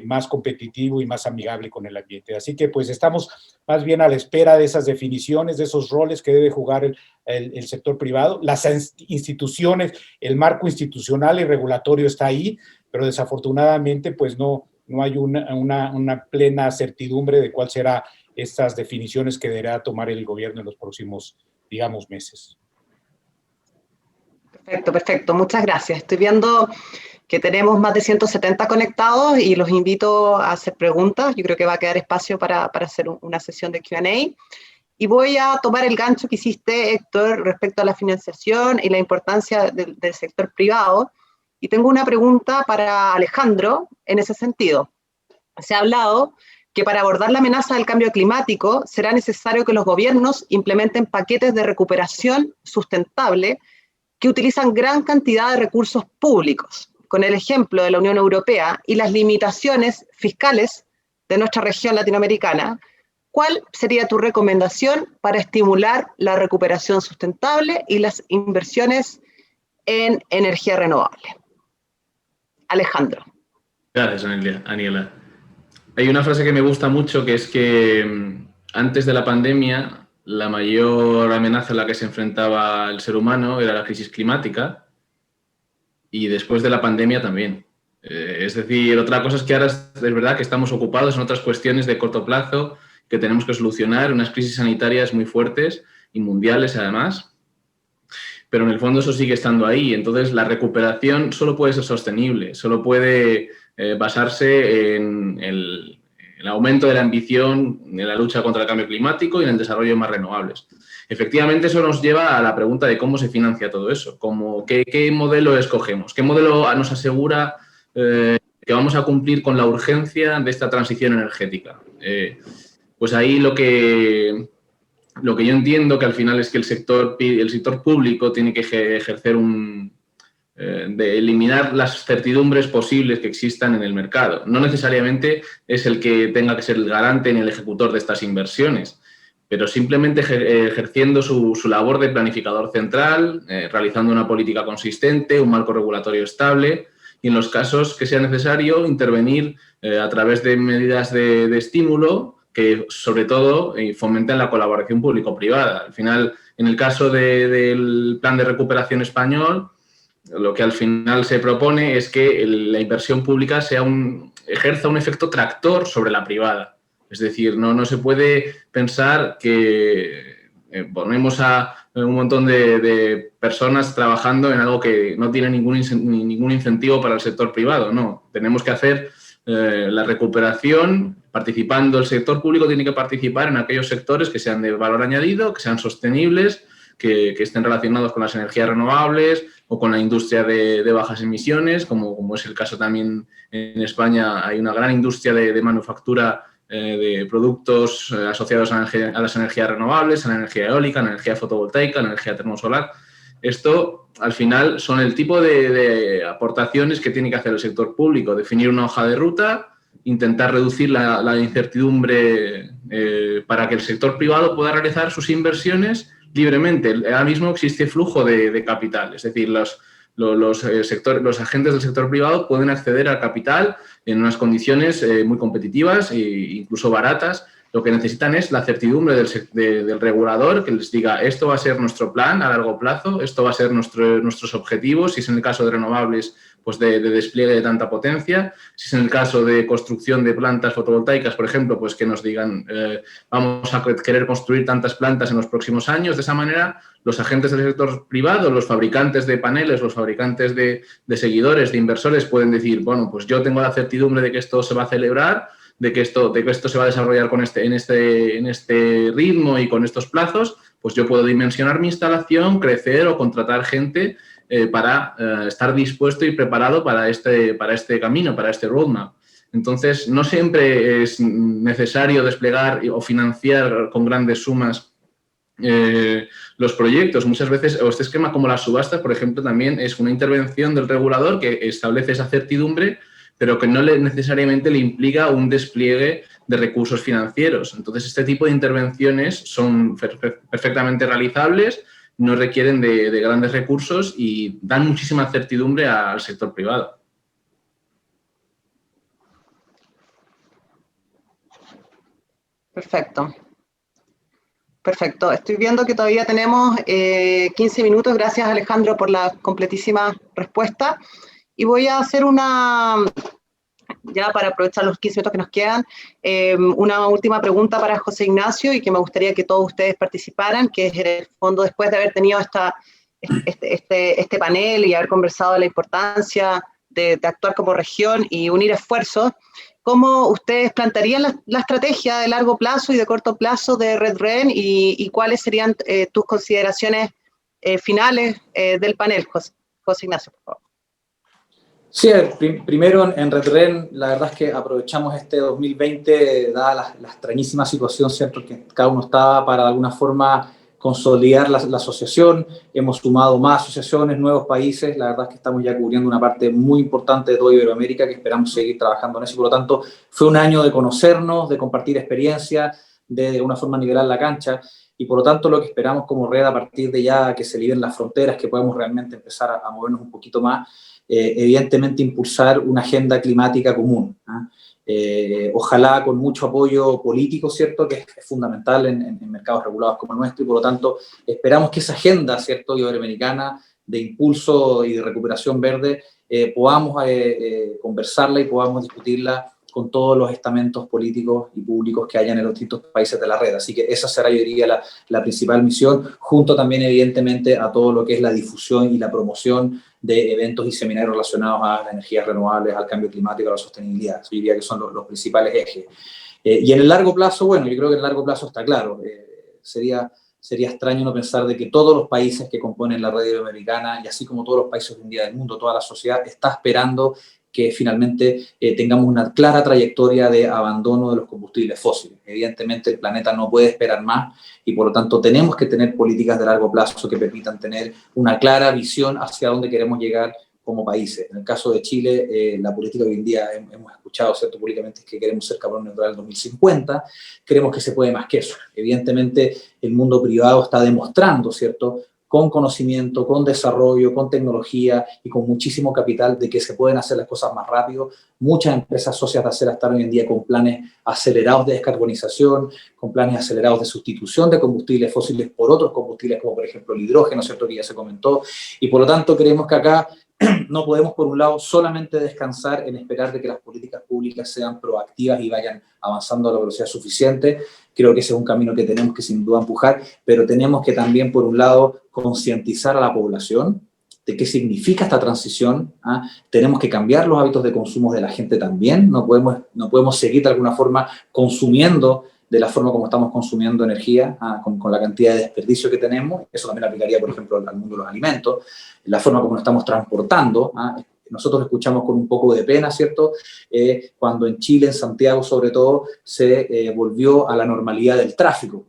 más competitivo y más amigable con el ambiente. Así que pues estamos más bien a la espera de esas definiciones, de esos roles que debe jugar el sector privado. Las instituciones, el marco institucional y regulatorio está ahí, pero desafortunadamente pues no hay una plena certidumbre de cuál será estas definiciones que deberá tomar el gobierno en los próximos, digamos, meses. Perfecto. Muchas gracias. Estoy viendo que tenemos más de 170 conectados y los invito a hacer preguntas. Yo creo que va a quedar espacio para hacer una sesión de Q&A. Y voy a tomar el gancho que hiciste, Héctor, respecto a la financiación y la importancia del sector privado. Y tengo una pregunta para Alejandro en ese sentido. Se ha hablado que para abordar la amenaza del cambio climático será necesario que los gobiernos implementen paquetes de recuperación sustentable que utilizan gran cantidad de recursos públicos. Con el ejemplo de la Unión Europea y las limitaciones fiscales de nuestra región latinoamericana, ¿cuál sería tu recomendación para estimular la recuperación sustentable y las inversiones en energía renovable? Alejandro. Gracias, Aniela. Hay una frase que me gusta mucho, que es que antes de la pandemia, la mayor amenaza a la que se enfrentaba el ser humano era la crisis climática, y después de la pandemia también. Es decir, otra cosa es que ahora es verdad que estamos ocupados en otras cuestiones de corto plazo que tenemos que solucionar, unas crisis sanitarias muy fuertes y mundiales además, pero en el fondo eso sigue estando ahí. Entonces la recuperación solo puede ser sostenible, solo puede basarse en el aumento de la ambición en la lucha contra el cambio climático y en el desarrollo de más renovables. Efectivamente, eso nos lleva a la pregunta de cómo se financia todo eso, qué modelo escogemos, qué modelo nos asegura que vamos a cumplir con la urgencia de esta transición energética. Pues ahí lo que yo entiendo que al final es que el sector público tiene que ejercer de eliminar las certidumbres posibles que existan en el mercado. No necesariamente es el que tenga que ser el garante ni el ejecutor de estas inversiones, pero simplemente ejerciendo su labor de planificador central, realizando una política consistente, un marco regulatorio estable y, en los casos que sea necesario, intervenir a través de medidas de estímulo que, sobre todo, fomenten la colaboración público-privada. Al final, en el caso del Plan de Recuperación español, lo que al final se propone es que la inversión pública ejerza un efecto tractor sobre la privada. Es decir, no se puede pensar que ponemos a un montón de personas trabajando en algo que no tiene ningún incentivo para el sector privado. No, tenemos que hacer la recuperación participando. El sector público tiene que participar en aquellos sectores que sean de valor añadido, que sean sostenibles, que estén relacionados con las energías renovables o con la industria de bajas emisiones, como es el caso también en España. Hay una gran industria de manufactura de productos asociados a las energías renovables, a la energía eólica, a la energía fotovoltaica, a la energía termosolar. Esto, al final, son el tipo de aportaciones que tiene que hacer el sector público: definir una hoja de ruta, intentar reducir la incertidumbre para que el sector privado pueda realizar sus inversiones libremente. Ahora mismo existe flujo de capital, es decir, los agentes del sector privado pueden acceder al capital en unas condiciones muy competitivas e incluso baratas. Lo que necesitan es la certidumbre del regulador, que les diga: esto va a ser nuestro plan a largo plazo, esto va a ser nuestros objetivos, si es en el caso de renovables, pues de despliegue de tanta potencia, si es en el caso de construcción de plantas fotovoltaicas, por ejemplo, pues que nos digan vamos a querer construir tantas plantas en los próximos años. De esa manera, los agentes del sector privado, los fabricantes de paneles, los fabricantes de seguidores, de inversores, pueden decir: bueno, pues yo tengo la certidumbre de que esto se va a celebrar, de que esto se va a desarrollar en este ritmo y con estos plazos, pues yo puedo dimensionar mi instalación, crecer o contratar gente para estar dispuesto y preparado para este camino, para este roadmap. Entonces, no siempre es necesario desplegar o financiar con grandes sumas los proyectos. Muchas veces, o este esquema como las subastas, por ejemplo, también es una intervención del regulador que establece esa certidumbre, pero que no necesariamente le implica un despliegue de recursos financieros. Entonces, este tipo de intervenciones son perfectamente realizables, no requieren de grandes recursos y dan muchísima certidumbre al sector privado. Perfecto. Perfecto. Estoy viendo que todavía tenemos 15 minutos. Gracias, Alejandro, por la completísima respuesta. Y voy a hacer ya para aprovechar los 15 minutos que nos quedan, una última pregunta para José Ignacio, y que me gustaría que todos ustedes participaran, que es, en el fondo, después de haber tenido este panel y haber conversado de la importancia de actuar como región y unir esfuerzos, ¿cómo ustedes plantearían la estrategia de largo plazo y de corto plazo de RedRen y cuáles serían tus consideraciones finales del panel, José Ignacio, por favor? Sí, primero en RedRen, la verdad es que aprovechamos este 2020, dada la extrañísima situación, ¿cierto?, que cada uno estaba, para de alguna forma consolidar la asociación. Hemos sumado más asociaciones, nuevos países. La verdad es que estamos ya cubriendo una parte muy importante de toda Iberoamérica, que esperamos seguir trabajando en eso. Y por lo tanto, fue un año de conocernos, de compartir experiencias, de una forma nivelar la cancha. Y por lo tanto, lo que esperamos como red, a partir de ya que se liberen las fronteras, que podemos realmente empezar a movernos un poquito más, evidentemente impulsar una agenda climática común. Ojalá con mucho apoyo político, ¿cierto?, que es fundamental en mercados regulados como el nuestro, y por lo tanto esperamos que esa agenda, ¿cierto?, iberoamericana de impulso y de recuperación verde, podamos conversarla y podamos discutirla con todos los estamentos políticos y públicos que hayan en los distintos países de la red. Así que esa será, yo diría, la principal misión, junto también, evidentemente, a todo lo que es la difusión y la promoción de eventos y seminarios relacionados a las energías renovables, al cambio climático, a la sostenibilidad. Yo diría que son los principales ejes. Y en el largo plazo, bueno, yo creo que en el largo plazo está claro. Sería extraño no pensar de que todos los países que componen la red iberoamericana, y así como todos los países hoy en día del mundo, toda la sociedad, está esperando que finalmente tengamos una clara trayectoria de abandono de los combustibles fósiles. Evidentemente el planeta no puede esperar más y por lo tanto tenemos que tener políticas de largo plazo que permitan tener una clara visión hacia dónde queremos llegar como países. En el caso de Chile, la política que hoy en día hemos escuchado, ¿cierto?, públicamente, es que queremos ser carbono neutral en 2050, creemos que se puede más que eso. Evidentemente el mundo privado está demostrando, ¿cierto?, con conocimiento, con desarrollo, con tecnología y con muchísimo capital, de que se pueden hacer las cosas más rápido. Muchas empresas socias de acera están hoy en día con planes acelerados de descarbonización, con planes acelerados de sustitución de combustibles fósiles por otros combustibles, como por ejemplo el hidrógeno, ¿cierto?, que ya se comentó. Y por lo tanto creemos que acá no podemos, por un lado, solamente descansar en esperar de que las políticas públicas sean proactivas y vayan avanzando a la velocidad suficiente. Creo que ese es un camino que tenemos que sin duda empujar, pero tenemos que también, por un lado, concientizar a la población de qué significa esta transición. Tenemos que cambiar los hábitos de consumo de la gente también. No podemos seguir de alguna forma consumiendo de la forma como estamos consumiendo energía, con la cantidad de desperdicio que tenemos. Eso también aplicaría, por ejemplo, al mundo de los alimentos, la forma como nos estamos transportando. Nosotros escuchamos con un poco de pena, ¿cierto?, cuando en Chile, en Santiago sobre todo, se volvió a la normalidad del tráfico,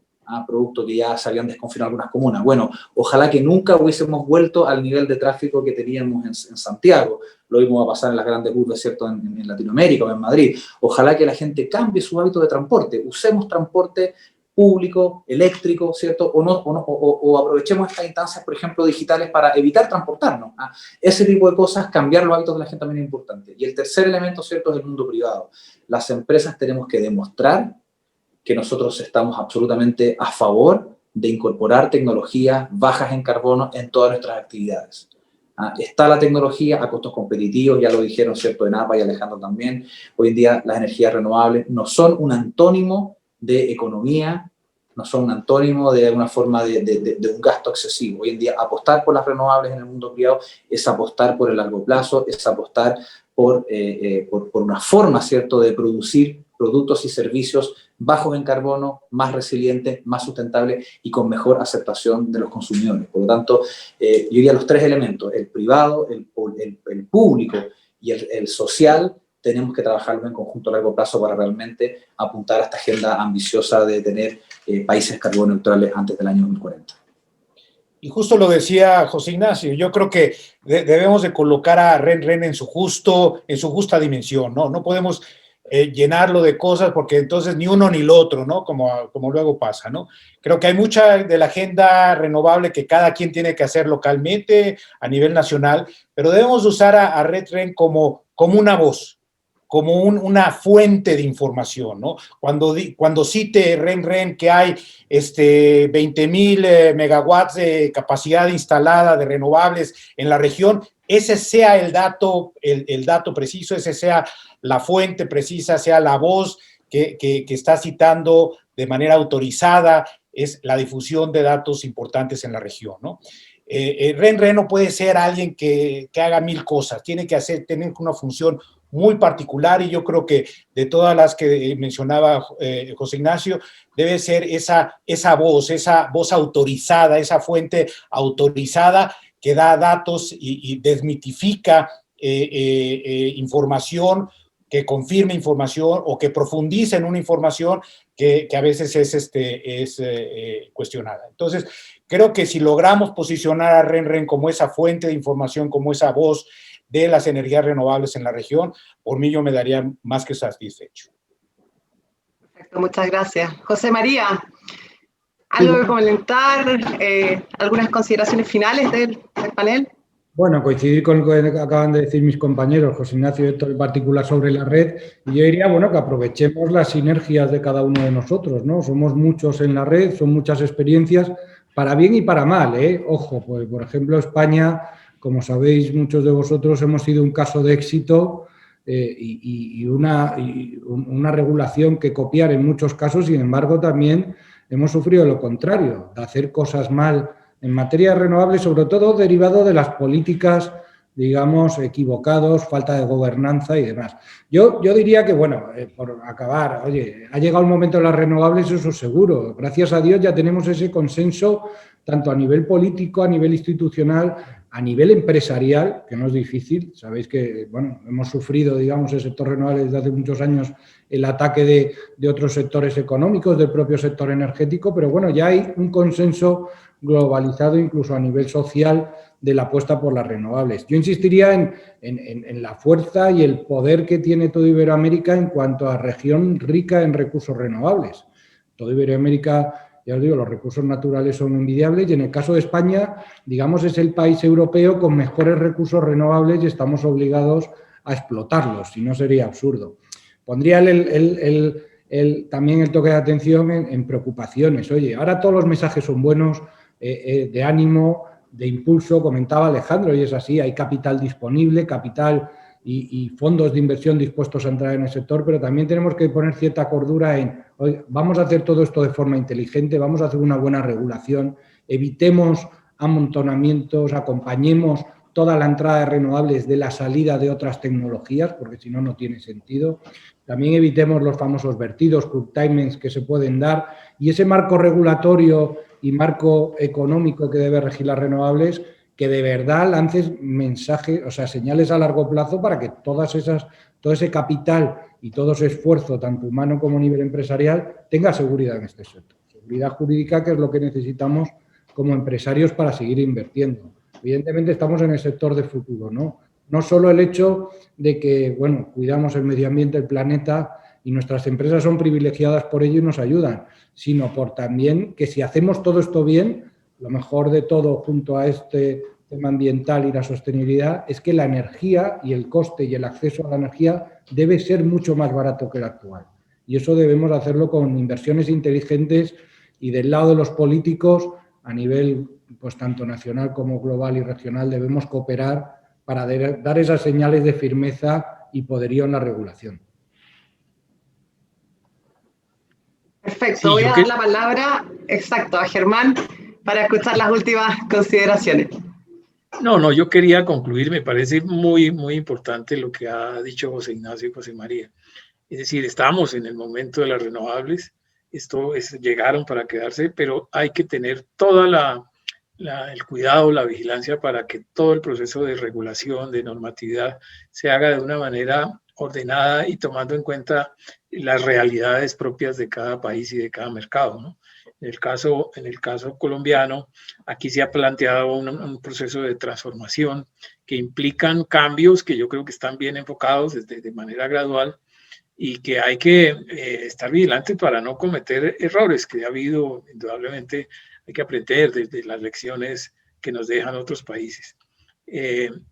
producto que ya se habían desconfinado algunas comunas. Bueno, ojalá que nunca hubiésemos vuelto al nivel de tráfico que teníamos en Santiago. Lo mismo va a pasar en las grandes urbes, ¿cierto?, en Latinoamérica o en Madrid. Ojalá que la gente cambie su hábito de transporte. Usemos transporte público, eléctrico, ¿cierto? O aprovechemos estas instancias, por ejemplo, digitales, para evitar transportarnos. Ese tipo de cosas, cambiar los hábitos de la gente también es importante. Y el tercer elemento, ¿cierto?, es el mundo privado. Las empresas tenemos que demostrar que nosotros estamos absolutamente a favor de incorporar tecnologías bajas en carbono en todas nuestras actividades. Está la tecnología a costos competitivos, ya lo dijeron, ¿cierto?, Enapa y Alejandro también. Hoy en día las energías renovables no son un antónimo de economía, no son un antónimo de una forma de un gasto excesivo. Hoy en día apostar por las renovables en el mundo privado es apostar por el largo plazo, es apostar por una forma, ¿cierto?, de producir productos y servicios bajos en carbono, más resilientes, más sustentables y con mejor aceptación de los consumidores. Por lo tanto, yo diría los tres elementos: el privado, el público y el social. Tenemos que trabajarlo en conjunto a largo plazo para realmente apuntar a esta agenda ambiciosa de tener países carbono neutrales antes del año 2040. Y justo lo decía José Ignacio, yo creo que debemos de colocar a RenRen en su justa dimensión, ¿no? No podemos llenarlo de cosas, porque entonces ni uno ni el otro, ¿no? Como luego pasa, ¿no? Creo que hay mucha de la agenda renovable que cada quien tiene que hacer localmente, a nivel nacional, pero debemos usar a RenRen como una voz, como una fuente de información, ¿no? Cuando cite RenRen que hay 20,000 megawatts de capacidad instalada de renovables en la región, ese sea el dato preciso, ese sea la fuente precisa, sea la voz que está citando de manera autorizada, es la difusión de datos importantes en la región, ¿no? RenRen no puede ser alguien que haga 1000 cosas, tiene que tener una función muy particular, y yo creo que de todas las que mencionaba José Ignacio, debe ser esa voz autorizada, esa fuente autorizada que da datos y desmitifica información que confirme información o que profundice en una información que a veces es cuestionada. Entonces, creo que si logramos posicionar a RenRen como esa fuente de información, como esa voz de las energías renovables en la región, por mí yo me daría más que satisfecho. Perfecto, muchas gracias. José María, ¿algo que comentar? ¿Algunas consideraciones finales del panel? Bueno, coincidir con lo que acaban de decir mis compañeros, José Ignacio y Héctor en particular, sobre la red. Y yo diría, bueno, que aprovechemos las sinergias de cada uno de nosotros, ¿no? Somos muchos en la red, son muchas experiencias, para bien y para mal, ¿eh? Ojo, pues, por ejemplo, España, como sabéis muchos de vosotros, hemos sido un caso de éxito y una regulación que copiar en muchos casos. Sin embargo, también hemos sufrido lo contrario, de hacer cosas mal en materia de renovables, sobre todo derivado de las políticas, digamos, equivocados, falta de gobernanza y demás. Yo diría que, bueno, por acabar, oye, ha llegado el momento de las renovables, eso seguro. Gracias a Dios ya tenemos ese consenso, tanto a nivel político, a nivel institucional, a nivel empresarial, que no es difícil. Sabéis que, bueno, hemos sufrido, digamos, el sector renovable desde hace muchos años el ataque de otros sectores económicos, del propio sector energético, pero bueno, ya hay un consenso globalizado incluso a nivel social de la apuesta por las renovables. Yo insistiría en la fuerza y el poder que tiene toda Iberoamérica en cuanto a región rica en recursos renovables. Toda Iberoamérica, ya os digo, los recursos naturales son envidiables y en el caso de España, digamos, es el país europeo con mejores recursos renovables y estamos obligados a explotarlos, si no sería absurdo. Pondría también el toque de atención en preocupaciones. Oye, ahora todos los mensajes son buenos, de ánimo, de impulso, comentaba Alejandro, y es así, hay capital disponible, capital y fondos de inversión dispuestos a entrar en el sector, pero también tenemos que poner cierta cordura en, oye, vamos a hacer todo esto de forma inteligente, vamos a hacer una buena regulación, evitemos amontonamientos, acompañemos toda la entrada de renovables de la salida de otras tecnologías, porque si no, no tiene sentido. También evitemos los famosos vertidos, curtailments que se pueden dar, y ese marco regulatorio y marco económico que debe regir las renovables, que de verdad lances mensajes, o sea, señales a largo plazo para que todo ese capital y todo ese esfuerzo, tanto humano como a nivel empresarial, tenga seguridad en este sector. Seguridad jurídica, que es lo que necesitamos como empresarios para seguir invirtiendo. Evidentemente estamos en el sector de futuro, ¿no? No solo el hecho de que, bueno, cuidamos el medio ambiente, el planeta, y nuestras empresas son privilegiadas por ello y nos ayudan, sino por también que si hacemos todo esto bien, lo mejor de todo junto a este tema ambiental y la sostenibilidad es que la energía y el coste y el acceso a la energía debe ser mucho más barato que el actual. Y eso debemos hacerlo con inversiones inteligentes y del lado de los políticos a nivel pues tanto nacional como global y regional debemos cooperar para dar esas señales de firmeza y poderío en la regulación. Perfecto, Sí, voy a dar la palabra, exacto, a Germán para escuchar las últimas consideraciones. No, yo quería concluir, me parece muy, muy importante lo que ha dicho José Ignacio y José María. Es decir, estamos en el momento de las renovables, llegaron para quedarse, pero hay que tener toda el cuidado, la vigilancia para que todo el proceso de regulación, de normatividad, se haga de una manera ordenada y tomando en cuenta las realidades propias de cada país y de cada mercado, ¿no? En el caso colombiano, aquí se ha planteado un proceso de transformación que implican cambios que yo creo que están bien enfocados de manera gradual y que hay que estar vigilantes para no cometer errores que ha habido, indudablemente hay que aprender de las lecciones que nos dejan otros países.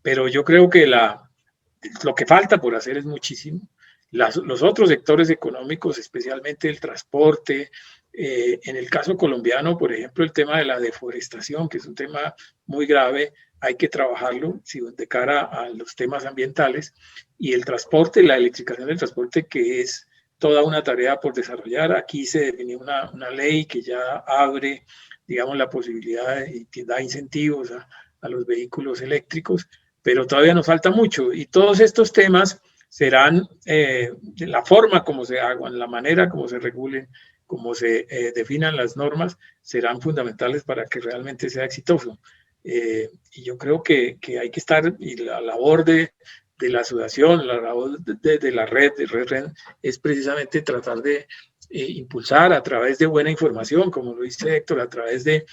Pero yo creo que lo que falta por hacer es muchísimo. Los otros sectores económicos, especialmente el transporte, en el caso colombiano, por ejemplo, el tema de la deforestación, que es un tema muy grave, hay que trabajarlo de cara a los temas ambientales, y el transporte, la electrificación del transporte, que es toda una tarea por desarrollar. Aquí se definió una ley que ya abre, digamos, la posibilidad y da incentivos a los vehículos eléctricos, pero todavía nos falta mucho, y todos estos temas serán de la forma como se hagan, la manera como se regulen, como se definan las normas, serán fundamentales para que realmente sea exitoso. Y yo creo que hay que estar, y la labor de la asociación, la labor de la red, de Red, es precisamente tratar de impulsar a través de buena información, como lo dice Héctor, a través de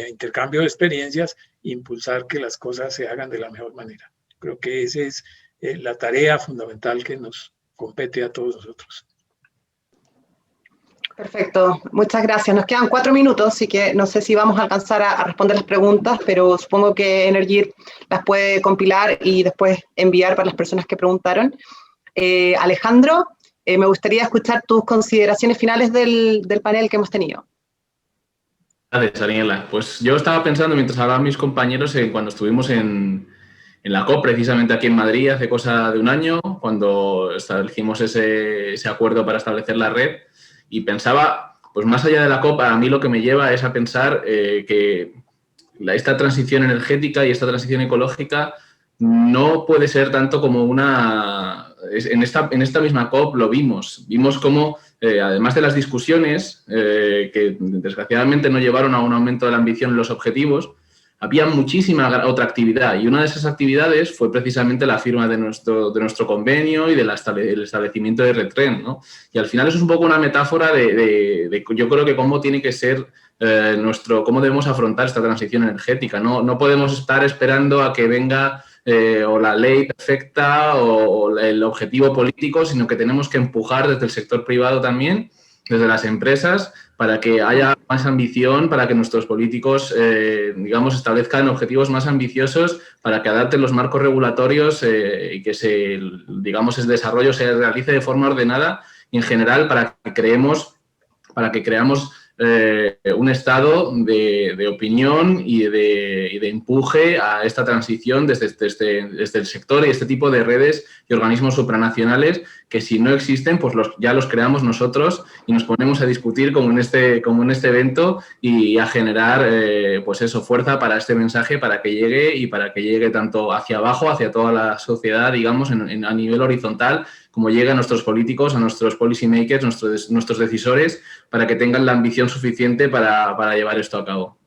intercambio de experiencias, impulsar que las cosas se hagan de la mejor manera. Creo que esa es la tarea fundamental que nos compete a todos nosotros. Perfecto, muchas gracias. Nos quedan 4 minutos, así que no sé si vamos a alcanzar a responder las preguntas, pero supongo que Energir las puede compilar y después enviar para las personas que preguntaron. Alejandro, me gustaría escuchar tus consideraciones finales del panel que hemos tenido. Gracias, Daniela. Pues yo estaba pensando, mientras hablaban mis compañeros, en cuando estuvimos en la COP, precisamente aquí en Madrid, hace cosa de un año, cuando establecimos ese acuerdo para establecer la red, y pensaba, pues más allá de la COP, a mí lo que me lleva es a pensar que esta transición energética y esta transición ecológica no puede ser tanto como una... En esta misma COP lo vimos cómo, además de las discusiones que desgraciadamente no llevaron a un aumento de la ambición en los objetivos, había muchísima otra actividad, y una de esas actividades fue precisamente la firma de nuestro convenio y del establecimiento de RedRen, ¿no? Y al final eso es un poco una metáfora de yo creo que cómo tiene que ser cómo debemos afrontar esta transición energética. No podemos estar esperando a que venga o la ley perfecta o el objetivo político, sino que tenemos que empujar desde el sector privado también, desde las empresas, para que haya más ambición, para que nuestros políticos, digamos, establezcan objetivos más ambiciosos, para que adapten los marcos regulatorios y que el desarrollo se realice de forma ordenada y, en general, para que creamos un estado de opinión y de empuje a esta transición desde el sector y este tipo de redes y organismos supranacionales que, si no existen, pues ya los creamos nosotros y nos ponemos a discutir como en este evento y a generar pues eso, fuerza para este mensaje, para que llegue y para que llegue tanto hacia abajo, hacia toda la sociedad, digamos, a nivel horizontal, como llegue a nuestros políticos, a nuestros policy makers, nuestros decisores, para que tengan la ambición suficiente para llevar esto a cabo.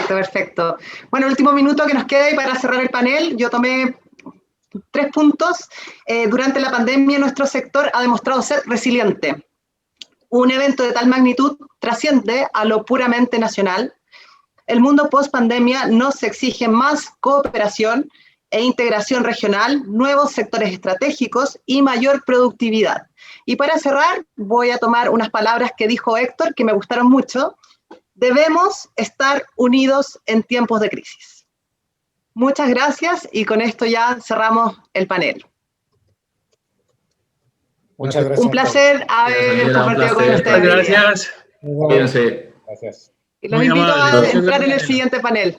Perfecto. Bueno, el último minuto que nos queda y para cerrar el panel, yo tomé 3 puntos. Durante la pandemia, nuestro sector ha demostrado ser resiliente. Un evento de tal magnitud trasciende a lo puramente nacional. El mundo post-pandemia nos exige más cooperación e integración regional, nuevos sectores estratégicos y mayor productividad. Y para cerrar, voy a tomar unas palabras que dijo Héctor, que me gustaron mucho. Debemos estar unidos en tiempos de crisis. Muchas gracias y con esto ya cerramos el panel. Muchas gracias. Un placer haber compartido con ustedes. Gracias. Cuídense. Gracias. Y los invito a entrar en el siguiente panel.